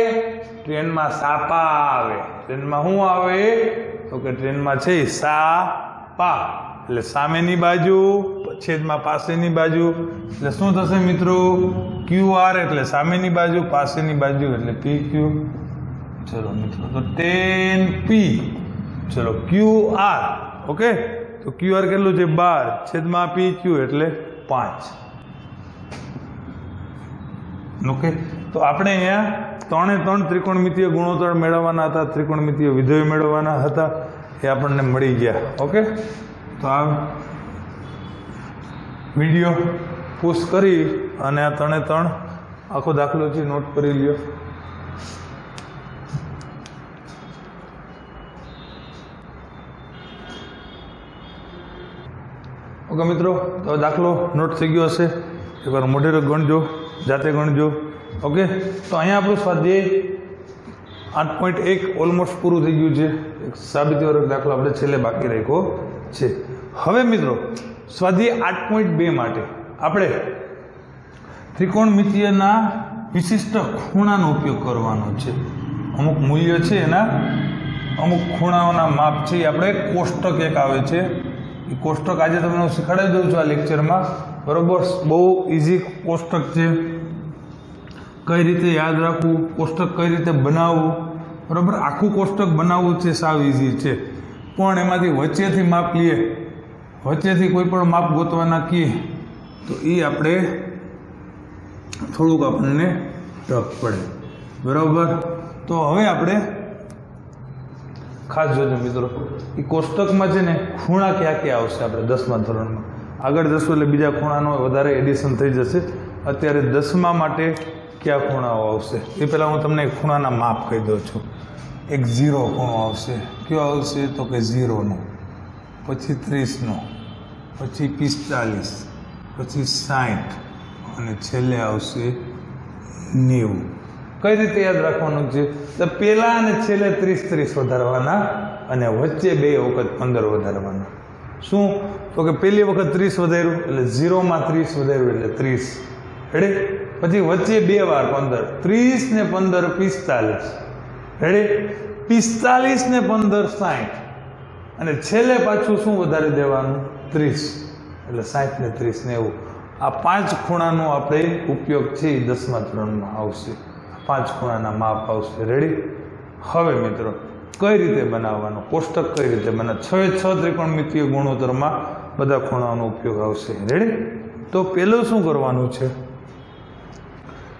ટ્રેનમાં સાપા આવે. ટ્રેનમાં શું આવે? તો કે ટ્રેનમાં છે સાપા એટલે સામેની બાજુ છેદમાં પાસેની બાજુ એટલે શું થશે મિત્રો? QR એટલે સામેની બાજુ, પાસેની બાજુ એટલે PQ. ચલો મિત્રો, તો tan P ચલો QR. ઓકે, તો QR કેટલું છે? 12 છેદમાં PQ એટલે 5. ઓકે, તો આપણે અહીંયા 3 ત્રિકોણમિતીય ગુણોત્તર મેળવવાના હતા, ત્રિકોણમિતીય વિધેયો મેળવવાના હતા, એ આપણને મળી ગયા. ઓકે, તો આ વિડીયો પુશ કરી અને આ 3 આખો દાખલો છે નોટ કરી લ્યો. ઓકે મિત્રો, તો દાખલો નોટ થઈ ગયો હશે. એકવાર મોઢેરો ગણજો, જાતે ગણજો. ઓકે, તો અહીંયા આપણું સ્વાધ્યાય 8.1 ઓલમોસ્ટ પૂરું થઈ ગયું છે. એક સાબિતી વર્ગ દાખલો આપણે છેલ્લે બાકી રાખ્યો છે. હવે મિત્રો સ્વાધ્યાય 8.2 માટે આપણે ત્રિકોણમિતીયના વિશિષ્ટ ખૂણાનો ઉપયોગ કરવાનો છે. અમુક મૂલ્ય છે એના, અમુક ખૂણાઓના માપ છે, એ આપણે કોષ્ટક એક આવે છે એ કોષ્ટક આજે તમને હું શીખવાડી દઉં છું આ લેક્ચરમાં. બરોબર, બહુ ઇઝી કોષ્ટક છે. કઈ રીતે યાદ રાખવું, કોષ્ટક કઈ રીતે બનાવવું, બરોબર, આખું કોષ્ટક બનાવવું છે સાવ ઇઝી છે. પણ એમાંથી વચ્ચેથી માપ લઈએ, વચ્ચેથી કોઈ પણ માપ ગોતવાના કહીએ તો એ આપણે થોડુંક આપણને ટફ પડે. બરોબર, તો હવે આપણે ખાસ જોજો મિત્રો, એ કોષ્ટકમાં છે ને ખૂણા ક્યાં ક્યાં આવશે આપણે 10મા ધોરણમાં. આગળ જશું એટલે બીજા ખૂણાનો વધારે એડિશન થઈ જશે. અત્યારે 10મા માટે કયા ખૂણાઓ આવશે એ પહેલાં હું તમને ખૂણાના માપ કહી દઉં છું. એક 0 ખૂણો આવશે. કયો આવશે? તો કે 0નો, પછી 30નો, પછી 45, પછી 60 અને છેલ્લે આવશે 90. કઈ રીતે યાદ રાખવાનું છે? તો પહેલા અને છેલ્લે 30 વધારવાના અને વચ્ચે 2 વખત 15 વધારવાના. શું? તો કે પહેલી વખત 30 વધાર્યું એટલે 0માં 30 વધાર્યું એટલે 30. રેડી? પછી વચ્ચે 2 વાર 15, 30 ને 15 45. રેડી? 45 ને 15 60 અને છેલ્લે પાછું શું વધારી દેવાનું? 30 એટલે 60 ને 30 ને 90. આ 5 ખૂણાનો આપણે ઉપયોગ છે એ 10મા ધોરણમાં આવશે. 5 ખૂણાના માપ આવશે. રેડી? હવે મિત્રો કઈ રીતે બનાવવાનું કોષ્ટક, કઈ રીતે બને? 6 ત્રિકોણમિતીય ગુણોત્તરમાં બધા ખૂણાઓનો ઉપયોગ આવશે. રેડી? તો પહેલું શું કરવાનું છે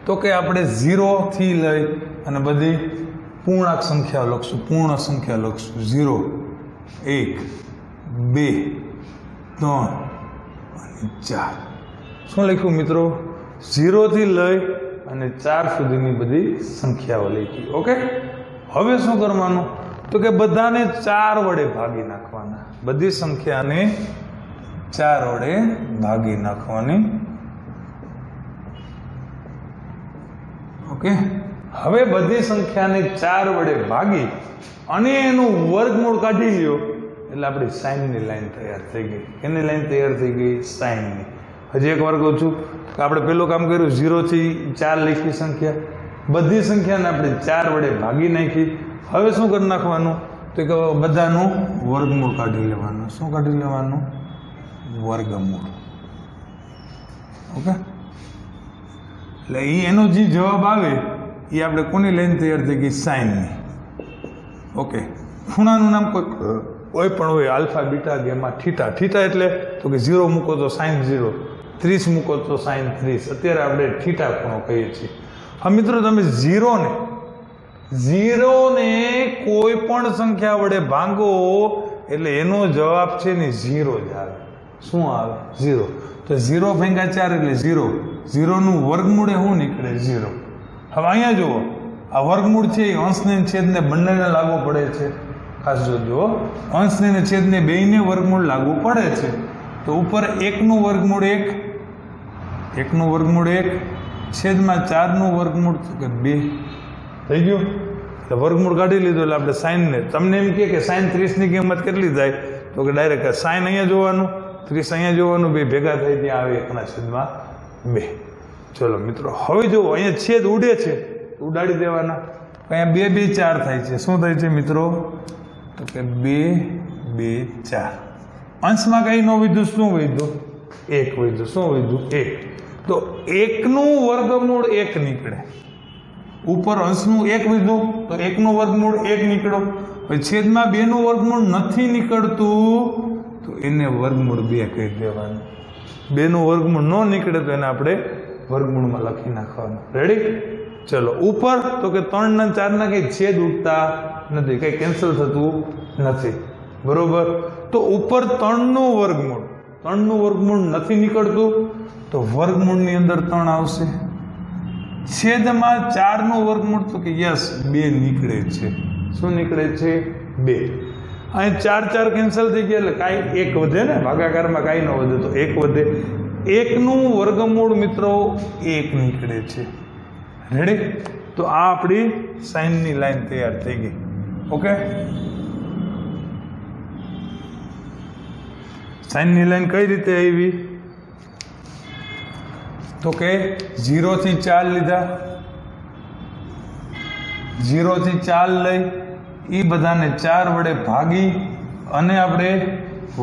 તો કે આપણે 0 થી લઈ અને બધી પૂર્ણાંક સંખ્યાઓ લખશું, પૂર્ણ સંખ્યા લખશું. 0, 1, 2, 3 અને 4. શું લખ્યું મિત્રો? 0 થી લઈ અને 4 સુધીની બધી સંખ્યાઓ લખી. ઓકે, હવે શું કરવાનું તો કે બધાને 4 વડે ભાગી નાખવાના. બધી સંખ્યાને 4 વડે ભાગી નાખવાની. ઓકે, હવે બધી સંખ્યાને 4 વડે ભાગી અને એનું વર્ગમૂળ કાઢી લ્યો એટલે આપણી સાઈનની લાઈન તૈયાર થઈ ગઈ. એની લાઈન તૈયાર થઈ ગઈ સાઈનની. હજી એક વાર કહું છું કે આપણે પેલું કામ કર્યું, 0 થી 4 લખી સંખ્યા, બધી સંખ્યાને આપણે 4 વડે ભાગી નાખી. હવે શું કરી નાખવાનું તો કે બધાનું વર્ગમૂળ કાઢી લેવાનું. શું કાઢી લેવાનું? વર્ગમૂળ. ઓકે, એટલે એનો જે જવાબ આવે એ આપણે કોની લાઈન તૈયાર થઈ ગઈ? સાઈનની. ઓકે, ખૂણાનું નામ કોઈ પણ હોય, alpha, beta, gamma, theta. Theta એટલે તો કે 0 મૂકો તો સાઈન 0, 30 મૂકો તો સાઈન 30. અત્યારે આપણે થીટા ખૂણો કહીએ છીએ. હા મિત્રો, તમે 0 ને કોઈ પણ સંખ્યા વડે ભાંગો એટલે એનો જવાબ છે ને 0 જ આવે. શું આવે 0. તો 0 ભાગ્યા 4 એટલે 0. 0 નું વર્ગમૂળ એ શું નીકળે 0. હવે અહીંયા જુઓ આ વર્ગમૂળ છે એ અંશને છેદને બંનેને લાગુ પડે છે. ખાસ જોજો અંશને ને છેદને બેયને વર્ગમૂળ લાગુ પડે છે. તો ઉપર 1 નું વર્ગમૂળ 1, 1 નું વર્ગમૂળ 1 છેદમાં 4 નું વર્ગમૂળ કે 2 થઈ ગયું. એટલે વર્ગમૂળ કાઢી લીધું એટલે આપણે સાઈનને તમને એમ કે સાઈન 30 ની કિંમત કેટલી થાય તો કે ડાયરેક્ટ સાઈન અહીંયા જોવાનું 30 અહીંયા જોવાનું, બે ભેગા થાય ત્યાં આવે 1/2. ચલો મિત્રો હવે જુઓ અહીંયા છેદ ઉડે છે ઉડાડી દેવાના. અહીંયા 2 2 4 થાય છે. શું થાય છે મિત્રો તો કે 2 2 4. અંશમાં કઈ ન વધ્યું શું વધ્યું 1 વધ્યું. શું વધ્યું 1. તો 1 નું વર્ગમૂળ 1 નીકળે. ઉપર અંશનું 1 વધ્યું તો 1 નું વર્ગમૂળ 1 નીકળો. પછી છેદમાં 2 નું વર્ગમૂળ નથી નીકળતું તો એને વર્ગમૂળ 2 કહી દેવાનું. 2 નું વર્ગમૂળ ન નીકળે તો એને આપણે વર્ગમૂળમાં લખી નાખવાનું. રેડી. ચલો ઉપર તો કે 3 ના 4 ના કઈ છેદ ઉડતા નથી, કઈ કેન્સલ થતું નથી. બરોબર. તો ઉપર 3 નું વર્ગમૂળ નથી નીકળતું તો વર્ગમૂળની અંદર 3 આવશે. છેદમાં 4 નું વર્ગમૂળ તો કે યસ 2 નીકળે છે. શું નીકળે છે 2. અહીં 4 4 કેન્સલ થઈ ગયા એટલે કાંઈ 1 વધે ને, ભાગાકારમાં કાંઈ ન વધે તો 1 વધે. 1 નું વર્ગમૂળ મિત્રો 1 નીકળે છે. રેડી. તો આ આપણી સાઈનની લાઈન તૈયાર થઈ ગઈ. ઓકે. સાઈનની લાઈન કઈ રીતે આવી તો કે 0 થી 4 લીધા, 0 થી 4 લઈ એ બધાને 4 વડે ભાગી અને આપણે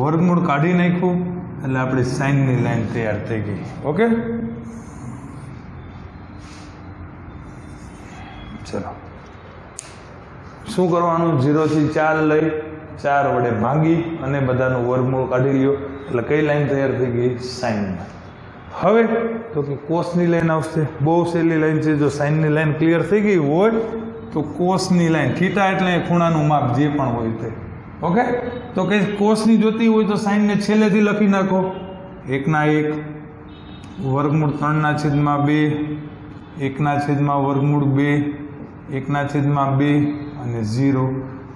વર્ગમૂળ કાઢી નાખ્યું એટલે આપણી સાઈનની લાઈન તૈયાર થઈ ગઈ. ઓકે. ચલો શું કરવાનું 0 થી 4 લઈ 4 વડે ભાગી અને બધાનું વર્ગમૂળ કાઢી લ્યો એટલે કઈ લાઈન તૈયાર થઈ ગઈ સાઈન. હવે તો કે કોસની લાઈન આવશે. બહુ સહેલી લાઈન છે. જો સાઈનની લાઈન ક્લિયર થઈ ગઈ હોય તો કોસની લાઈન થીટા એટલે ખૂણાનું માપ જે પણ હોય તે. ઓકે. તો કે કોસની જોતી હોય તો સાઈનને છેલ્લેથી લખી નાખો. 1/1 વર્ગમૂળ 3/2 1/2 વર્ગમૂળ 2 1/2 અને 0.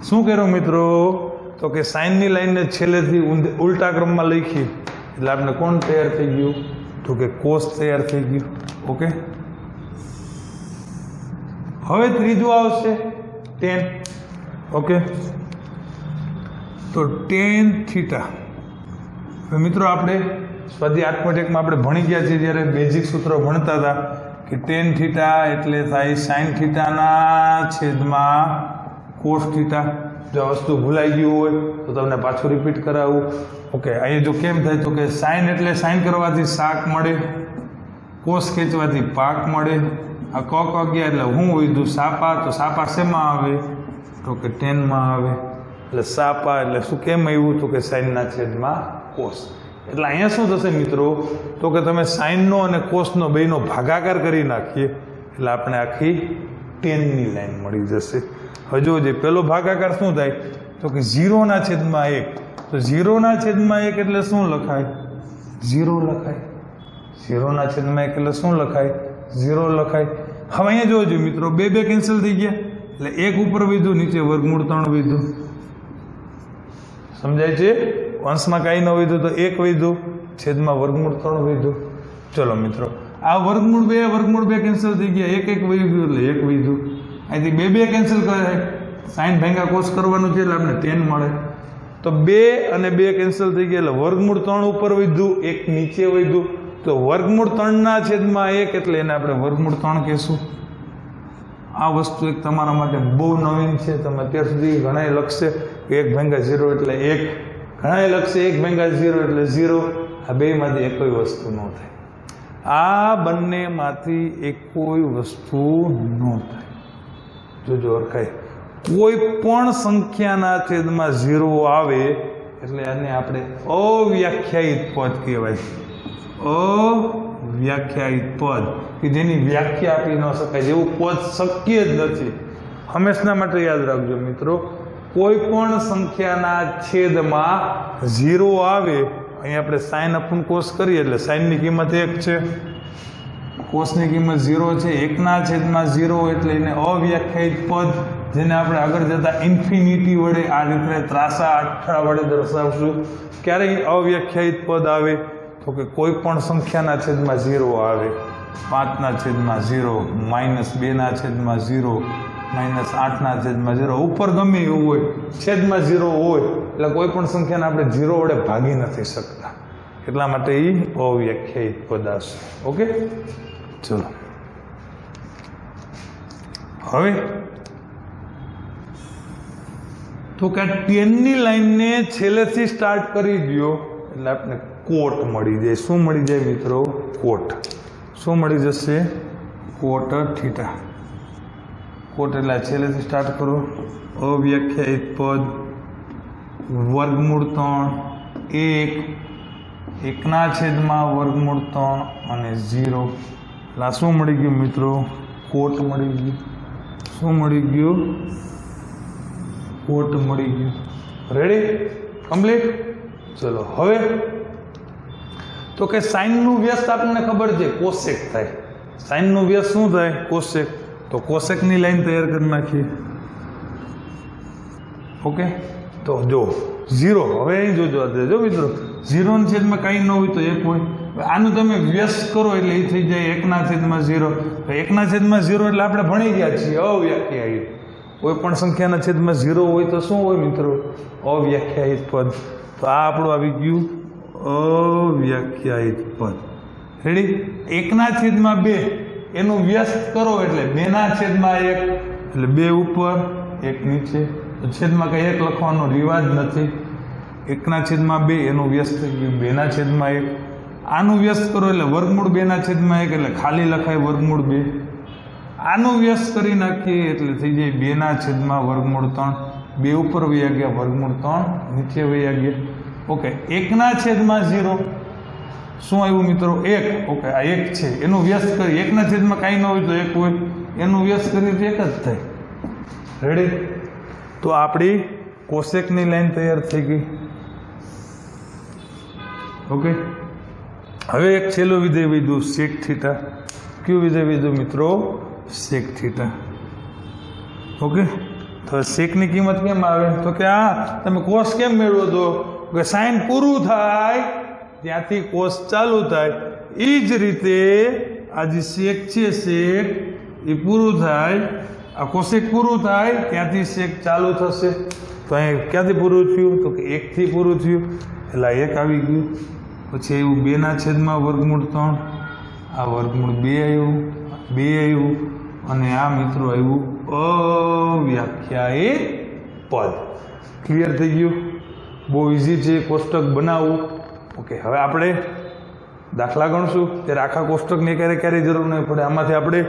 શું કર્યું મિત્રો તો કે સાઈનની લાઈનને છેલ્લેથી ઉલટા ક્રમમાં લખી એટલે આપણે કોણ તૈયાર થઈ ગયું તો કે કોસ તૈયાર થઈ ગયું. ઓકે. હવે ત્રીજું આવશે tan. ઓકે. તો tan થીટા. હવે મિત્રો આપણે સ્વાધ્યાય 8.1 માં આપણે ભણી ગયા છીએ જ્યારે બેઝિક સૂત્રો ભણતા હતા કે tan થીટા એટલે થાય sin થીટાના છેદમાં cos થીટા. જો આ વસ્તુ ભૂલાઈ ગયું હોય તો તમને પાછું રિપીટ કરાવું. ઓકે. અહીંયા જો કેમ થાય તો કે સાઈન એટલે સાઈન કરવાથી શાક મળે, કોસ ખેંચવાથી પાક મળે. આ ક ગયા એટલે હું વધ્યું સાપા. તો સાપા શેમાં આવે તો કે ટેનમાં આવે. એટલે સાપા એટલે શું કેમ આવ્યું તો કે સાઈનના છેદમાં કોસ. એટલે અહીંયા શું થશે મિત્રો તો કે તમે સાઈનનો અને કોસનો બેયનો ભાગાકાર કરી નાખીએ એટલે આપણે આખી ટેનની લાઈન મળી જશે. હજુ જે પેલો ભાગાકાર શું થાય તો કે 0/1. તો 0/1 એટલે શું લખાય 0 લખાય. 0/1 એટલે શું લખાય 0 લખાય. હવે અહીંયા જોજો મિત્રો 2 2 કેન્સલ થઈ ગયા એટલે 1 ઉપર વધ્યું, નીચે વર્ગમૂળ 3 વધ્યું. સમજાય છે. અંશમાં કાંઈ ન વધ્યું તો 1 વધ્યું, છેદમાં વર્ગમૂળ 3 વધ્યું. ચલો મિત્રો આ વર્ગમૂળ 2 કેન્સલ થઈ ગયા, 1 1 વહી ગયું એટલે 1 વધ્યું. અહીંથી 2 2 કેન્સલ કરે, સાઈન ભાગ્યા કોસ કરવાનું છે એટલે આપણે tan મળે. તો 2 અને 2 કેન્સલ થઈ ગયા એટલે વર્ગમૂળ 3 ઉપર વધ્યું, 1 નીચે વધ્યું. તો વર્ગમૂળ 3/1 એટલે એને આપણે વર્ગમૂળ 3 કહેશું. આ વસ્તુ એક તમારા માટે બહુ નવીન છે. તમે અત્યાર સુધી ઘણાએ લખશે 1/0 એટલે 1, ઘણાએ લખશે 1/0 એટલે 0. આ બેમાંથી એક કોઈ વસ્તુ ન થાય. આ બંનેમાંથી એક કોઈ વસ્તુ ન થાય. જોજો અરખાય. કોઈ પણ સંખ્યાના છેદમાં 0 આવે એટલે આને આપણે અવ્યાખ્યાયિત પદ કહેવાય. અવ્યાખ્યાયિત પદ કે જેની વ્યાખ્યા આપી ન શકાય, જેવું પદ શક્ય જ નથી. હંમેશા માટે યાદ રાખજો મિત્રો, કોઈ પણ સંખ્યાના છેદમાં 0 આવે અહીં આપણે સાઇન અપન કોસ કરીએ એટલે સાઇનની કિંમત 1 છે, કોસની કિંમત 0 છે, 1/0 એટલે એને અવ્યાખ્યાયિત પદ, જેને આપણે આગળ જતા ઇન્ફિનિટી વડે આ રીતે ત્રાસા આઠા વડે દર્શાવશું. ક્યારે અવ્યાખ્યાયિત પદ આવે? તો કે કોઈ પણ સંખ્યાના છેદમાં 0 આવે, 5/0, -2/0, -8/0, ઉપર ગમે એવું હોય, છેદમાં 0 હોય એટલે કોઈ પણ સંખ્યાને આપણે 0 વડે ભાગી નથી શકતા, એટલા માટે એ અવ્યાખ્યાયિત પદ આવશે. ઓકે, ચલો હવે તો કે 10ની લાઈનને છેલ્લેથી સ્ટાર્ટ કરી દો એટલે આપણે કોટ મળી જાય. શું મળી જાય મિત્રો? કોટ. શું મળી જશે? કોટ થીટા. કોટ એટલે છેલ્લેથી સ્ટાર્ટ કરો. અવ્યાખ્યાયિત પદ, વર્ગમૂળ 3, 1/3 અને 0. એટલે આ શું મળી ગયું મિત્રો? કોટ મળી ગયું. શું મળી ગયું? કોટ મળી ગયું. રેડી? કમ્પ્લીટ? ચલો હવે તો કે સાઇનનું વ્યસ્ત આપણને ખબર છે કોસેક થાય. સાઇનનું વ્યસ્ત શું થાય? કોસેક. તો કોસેકની લાઈન તૈયાર કરી નાખીએ. ઓકે, તો જો 0, હવે અહીં જોજો મિત્રો, 0/માં કંઈ ન હોય તો 1 હોય. આનું તમે વ્યસ્ત કરો એટલે એ થઈ જાય 1/0. 1/0 એટલે આપણે ભણી ગયા છીએ અવ્યાખ્યાયિત. કોઈ પણ સંખ્યાના છેદમાં 0 હોય તો શું હોય મિત્રો? અવ્યાખ્યાયિત પદ. તો આ આપણું આવી ગયું અવ્યાખ્યાયિત પદ. રેડી? 1/2 એનું વ્યસ્ત કરો એટલે 2/1 એટલે 2 ઉપર 1 નીચે. તો છેદમાં કંઈ 1 લખવાનો રિવાજ નથી. 1/2 એનું વ્યસ્ત થઈ ગયું 2/1. આનું વ્યસ્ત કરો એટલે વર્ગમૂળ 2/1 એટલે ખાલી લખાય વર્ગમૂળ 2. આનું વ્યસ્ત કરી નાખીએ એટલે થઈ જાય 2/3. 2 ઉપર વયા ગયા વર્ગમૂળ 3 નીચે વયા ગયા. ઓકે, 1/0 શું આવ્યું મિત્રો? 1. ઓકે, આ 1 છે એનું વ્યસ્ત કરી 1/માં કાંઈ ન હોય તો 1 હોય, એનું વ્યસ્ત કરીએ તો 1 જ થાય. રેડી? તો આપણી કોસેકની લાઈન તૈયાર થઈ ગઈ. ઓકે, હવે એક છેલ્લું વિધેય વિધું સેક થીટા. કયું વિધેય વિધું મિત્રો? સેક થીટા. ઓકે, તો સેકની કિંમત કેમ આવે? તો કે આ તમે કોસ કેમ મેળવો છો? કે સાઇન પૂરું થાય ત્યાંથી કોસ ચાલુ થાય. એ જ રીતે આ જે સેક છે, સેક એ પૂરું થાય, આ કોસેક પૂરું થાય ત્યાંથી સેક ચાલુ થશે. તો અહીં ક્યાંથી પૂરું થયું? તો કે 1 થી પૂરું થયું એટલે 1 આવી ગયું. પછી આવ્યું 2/3, આ વર્ગમૂળ 2 આવ્યું, 2 આવ્યું, અને આ મિત્રો આવ્યું અવ્યાખ્યાયિત પદ. ક્લિયર થઈ ગયું? બહુ ઇઝી છે કોષ્ટક બનાવવું. ઓકે, હવે આપણે દાખલા ગણશું ત્યારે આખા કોષ્ટકની ક્યારે જરૂર નહીં પડે. આમાંથી આપણે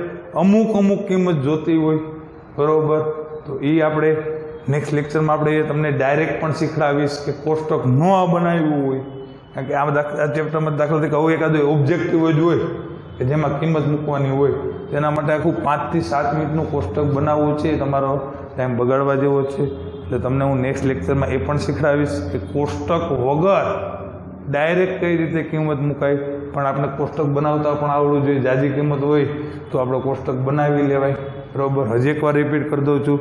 અમુક કિંમત જોતી હોય, બરાબર, તો એ આપણે નેક્સ્ટ લેક્ચરમાં આપણે તમને ડાયરેક્ટ પણ શીખડાવીશ કે કોષ્ટક ન બનાવ્યું હોય. કારણ કે આ ચેપ્ટરમાં દાખલા તરીકે આવું એકાદું ઓબ્જેક્ટિવ જ હોય કે જેમાં કિંમત મૂકવાની હોય, તેના માટે આખું 5 થી 7 મિનિટનું કોષ્ટક બનાવવું છે. તમારો ટાઈમ બગાડવા જેવો છે. એટલે તમને હું નેક્સ્ટ લેક્ચરમાં એ પણ શીખડાવીશ કે કોષ્ટક વગર ડાયરેક્ટ કઈ રીતે કિંમત મુકાય. પણ આપણે કોષ્ટક બનાવતા પણ આવડવું જોઈએ. જાજી કિંમત હોય તો આપણે કોષ્ટક બનાવી લેવાય, બરાબર. હજી એકવાર રિપીટ કરી દઉં છું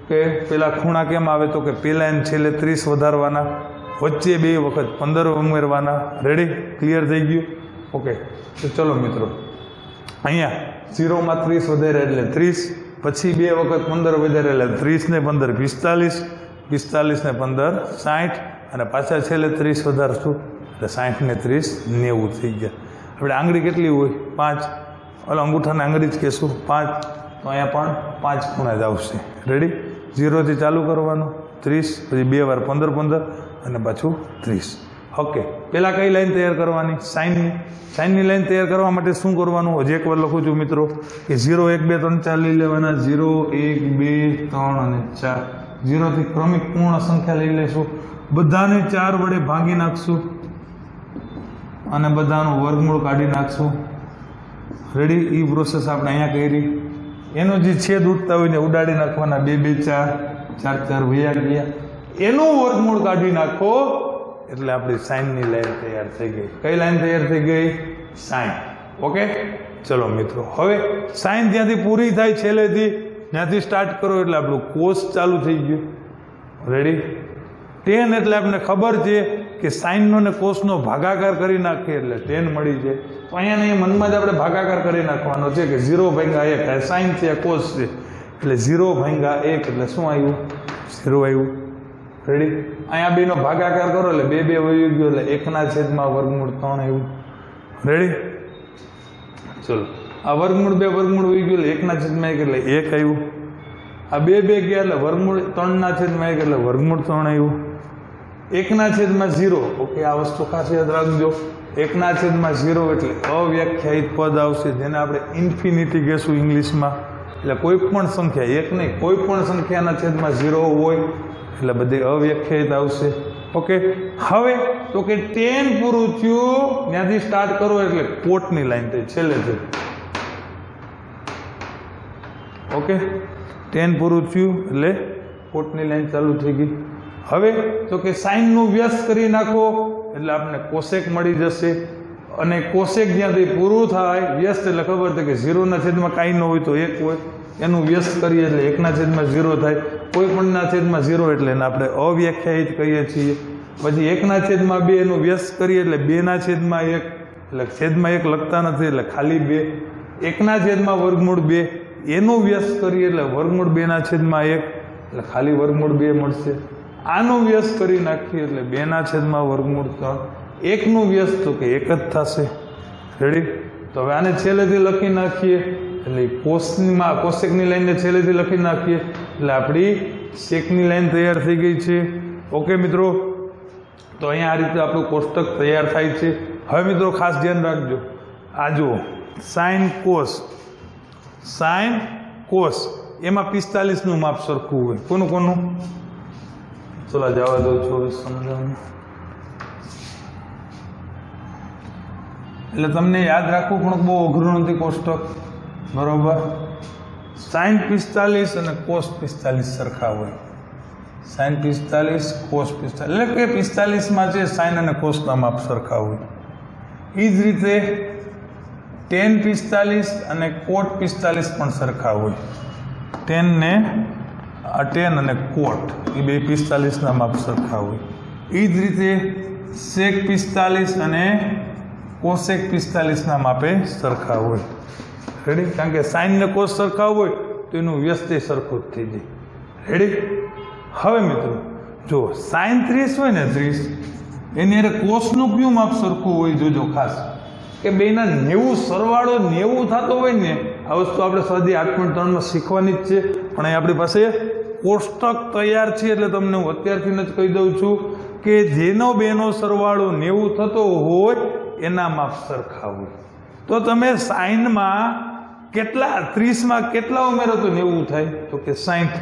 કે પેલા ખૂણા કેમ આવે? તો કે પહેલાં એને છેલ્લે 30 વધારવાના, વચ્ચે 2 વખત 15 ઉમેરવાના. રેડી? ક્લિયર થઈ ગયું? ઓકે, તો ચલો મિત્રો, અહીંયા 0માં 30 વધારે એટલે 30, પછી 2 વખત 15 વધારે એટલે 30 ને 15 45, 45 ને 15 60, અને પાછા છેલ્લે 30 વધારશું એટલે 60 ને 30 90 થઈ ગયા. આપણે આંગળી કેટલી હોય? 5. ઓલા અંગૂઠાને આંગળી જ કહેશું 5. તો અહીંયા પણ 5 ખૂણા જ આવશે. રેડી? 0થી ચાલુ કરવાનું, 30, પછી 2 વાર 15 15 અને પાછું 30. ઓકે, પહેલાં કઈ લાઈન તૈયાર કરવાની? સાઇનની લાઈન તૈયાર કરવા માટે શું કરવાનું? હજી એકવાર લખું છું મિત્રો કે 0 1 2 3 4 લઈ લેવાના. 0 1 2 3 અને 4. 0થી ક્રમિક પૂર્ણ સંખ્યા લઈ લઈશું, બધાને 4 વડે ભાગી નાખશું અને બધાનું વર્ગમૂળ કાઢી નાખશું. રેડી? એ પ્રોસેસ આપણે અહીંયા કરી. એનો જે છેદ ઉઠતા હોય ને ઉડાડી નાખવાના. 2 2 4 4 4 વયા ગયા. એનું વર્ગમૂળ કાઢી નાખો એટલે આપણી સાઇનની લાઈન તૈયાર થઈ ગઈ. કઈ લાઈન તૈયાર થઈ ગઈ? સાઇન. ઓકે, ચલો મિત્રો, હવે સાઇન જ્યાંથી પૂરી થાય છેલ્લેથી ત્યાંથી સ્ટાર્ટ કરો એટલે આપણું કોસ ચાલુ થઈ ગયું. રેડી? ટેન એટલે આપણને ખબર છે કે સાઇનનો ને કોસનો ભાગાકાર કરી નાખીએ એટલે ટેન મળી જાય. તો અહીંયા મનમાં જ આપણે ભાગાકાર કરી નાખવાનો છે કે 0/1 સાઇન છે, કોસ છે, એટલે 0/1 એટલે શું આવ્યું? 0 આવ્યું. રેડી? અહીંયા બેનો ભાગાકાર કરો એટલે 2 2 વહી ગયો એટલે 1/√3 આવ્યું. રેડી? ચલો, આ √2 વર્ગમૂળ વહી ગયું એટલે 1/1 એટલે 1 આવ્યું. આ 2 2 ગયા એટલે √3/1 એટલે √3 આવ્યું. 1/0. ઓકે, આ વસ્તુ ખાસ યાદ રાખજો. 1/0 એટલે અવ્યાખ્યાયિત પદ આવશે, જેને આપણે ઇન્ફિનિટી કહેશું ઇંગ્લિશમાં. એટલે કોઈ પણ સંખ્યા, એક નહીં, કોઈ પણ સંખ્યાના છેદમાં 0 હોય એટલે બધી અવ્યાખ્યાયિત આવશે. ઓકે, હવે તો કે 10 પૂરું થયું ત્યાંથી સ્ટાર્ટ કરો એટલે કોટની લાઈન થઈ છેલ્લેથી. ઓકે, 10 પૂરું થયું એટલે કોટની લાઈન ચાલુ થઈ ગઈ. હવે તો કે સાઇનનું વ્યસ્ત કરી નાખો એટલે આપણને કોસેક મળી જશે. અને કોસેક જ્યાંથી પૂરું થાય, વ્યસ્ત એટલે ખબર છે કે 0/છેદમાં કાંઈ ન હોય તો 1 હોય, એનું વ્યસ્ત કરીએ એટલે 1/0 થાય. કોઈ પણના છેદમાં 0 એટલે એને આપણે અવ્યાખ્યાયિત કહીએ છીએ. પછી 1/2 એનું વ્યસ્ત કરીએ એટલે 2/1 એટલે છેદમાં 1 લખતા નથી એટલે ખાલી 2. 1/2 એનું વ્યસ્ત કરીએ એટલે √2/1 એટલે ખાલી √2 મળશે. આનું વ્યસ્ત કરી નાખીએ એટલે 2/√3. 1નું વ્યસ્ત તો કે 1 જ થશે. રેડી? તો હવે આને છેલ્લેથી લખી નાખીએ એટલે કોસેકની લાઈનને છેલ્લેથી લખી નાખીએ એટલે આપણી સેકની લાઈન તૈયાર થઈ ગઈ છે. ઓકે મિત્રો, તો અહીંયા આ રીતે આપણું કોષ્ટક તૈયાર થાય છે. હવે મિત્રો ખાસ ધ્યાન રાખજો, આ જુઓ સાઇન કોસ એમાં 45નું માપ સરખું હોય. કોનું કોનું? ચલો જવા દો, 24 સમજાવું. એટલે તમને યાદ રાખવું પણ બહુ અઘરું નથી કોષ્ટક. બરોબર? સાઇન 45 અને કોસ 45 સરખા હોય. સાઇન 45, કોસ 45, એટલે કે 45માં છે સાઇન અને કોસના માપ સરખા હોય. એ જ રીતે tan 45 અને કોટ 45 પણ સરખા હોય. tan અને કોટ એ બે 45ના માપ સરખા હોય. એ જ રીતે sec 45 અને કોસેક 45ના માપે સરખા હોય. રેડી? કારણ કે સાઇન ને કોસ સરખા હોય તો એનું વ્યસ્ત સરખું જ થઈ જાય. રેડી? હવે મિત્રો જો સાઇન 30 હોય ને 30, એની અરે કોસનું કયું માપ સરખું હોય જોજો ખાસ, કે બેના 90 સરવાળો 90 થતો હોય ને. આ વસ્તુ આપણે સ્વાધ્યાય 8.3માં શીખવાની જ છે, પણ અહીં આપણી પાસે કોષ્ટક તૈયાર છે એટલે તમને હું અત્યારથી જ કહી દઉં છું કે જેનો બેનો સરવાળો 90 થતો હોય એના માપ સરખા હોય. તો તમે સાઇનમાં કેટલા 30માં કેટલા ઉમેરો તો 90 થાય? તો કે 60.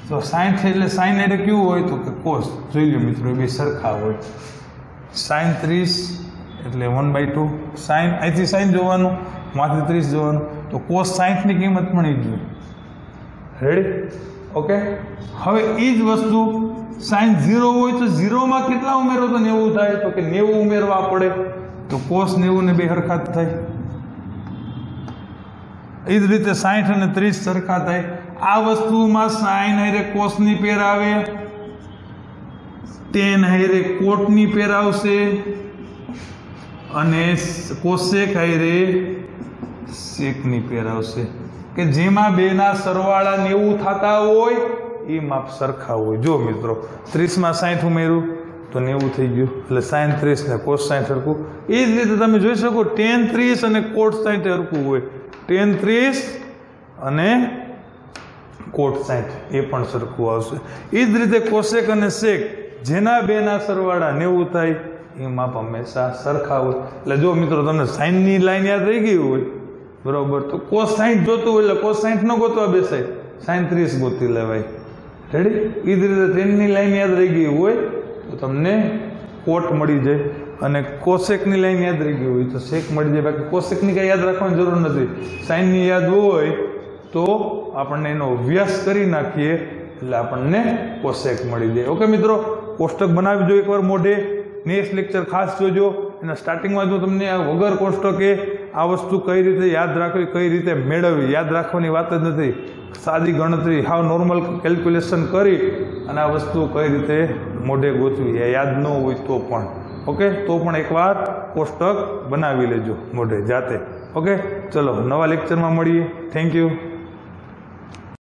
તો 60 એટલે સાઇન એટલે કેવું હોય? તો કે કોસ. જોઈ લો મિત્રો, એ બે સરખા હોય. સાઇન 30 એટલે 1/2. સાઇન અહીંથી સાઇન જોવાનું, માંથી 30 જોવાનું, તો કોસ 60ની કિંમત પણ એ જ જોઈએ. રેડી? ઓકે, હવે એ જ વસ્તુ સાઇન 0 હોય તો 0માં કેટલા ઉમેરો તો 90 થાય? તો કે 90 ઉમેરવા પડે. તો કોસ 90 ને બે સરખા જ થાય. એ જ રીતે 60 અને 30 સરખા થાય. આ વસ્તુમાં સાઇન હારે કોસની પેર આવે, tan હારે કોટની પેર આવશે, અને કોસેક હારે સેકની પેર આવશે. કે જેમાં બેના સરવાળા 90 થતા હોય એ માપ સરખા હોય. જો મિત્રો 30માં 60 ઉમેર્યું તો 90 થઈ ગયું, એટલે સાઇન 30 ને કોસ 60 સરખું. એ જ રીતે તમે જોઈ શકો tan 30 અને કોટ 60 સરખું હોય. tan 30 અને કોટ 60 એ પણ સરખું આવશે. એ જ રીતે કોસેક અને સેક જેના બેના સરવાળા 90 થાય એ માપ હંમેશા સરખા હોય. એટલે જો મિત્રો તમને સાઇનની લાઈન યાદ રહી ગઈ હોય, બરોબર, તો કોસ 60 જોતું હોય એટલે કોસ 60 ન ગોતવા બેસાય, સાઇન 30 ગોતી લેવાય. રેડી? એ જ રીતે ટ્રેનની લાઈન યાદ રહી ગઈ હોય તો તમને કોટ મળી જાય, અને કોસેકની લાઈન યાદ રહી ગઈ હોય તો સેક મળી જાય. બાકી કોસેકની કાંઈ યાદ રાખવાની જરૂર નથી. સાઇનની યાદ હોય તો આપણને એનો અભ્યાસ કરી નાખીએ એટલે આપણને કોસેક મળી જાય. ઓકે મિત્રો, કોષ્ટક બનાવી દો એકવાર મોઢે. નેક્સ્ટ લેક્ચર ખાસ જોજો. એના સ્ટાર્ટિંગમાં જો તમને આ વગર કોષ્ટકે આ વસ્તુ કઈ રીતે યાદ રાખવી, કઈ રીતે મેળવવી, યાદ રાખવાની વાત જ નથી. સાદી ગણતરી, હાવ નોર્મલ કેલ્ક્યુલેશન કરી અને આ વસ્તુ કઈ રીતે મોઢે ગોતવી, એ યાદ ન હોય તો પણ ઓકે, તો પણ એકવાર કોષ્ટક બનાવી લેજો મોઢે જાતે. ઓકે, ચલો નવા લેક્ચરમાં મળીએ. Thank you.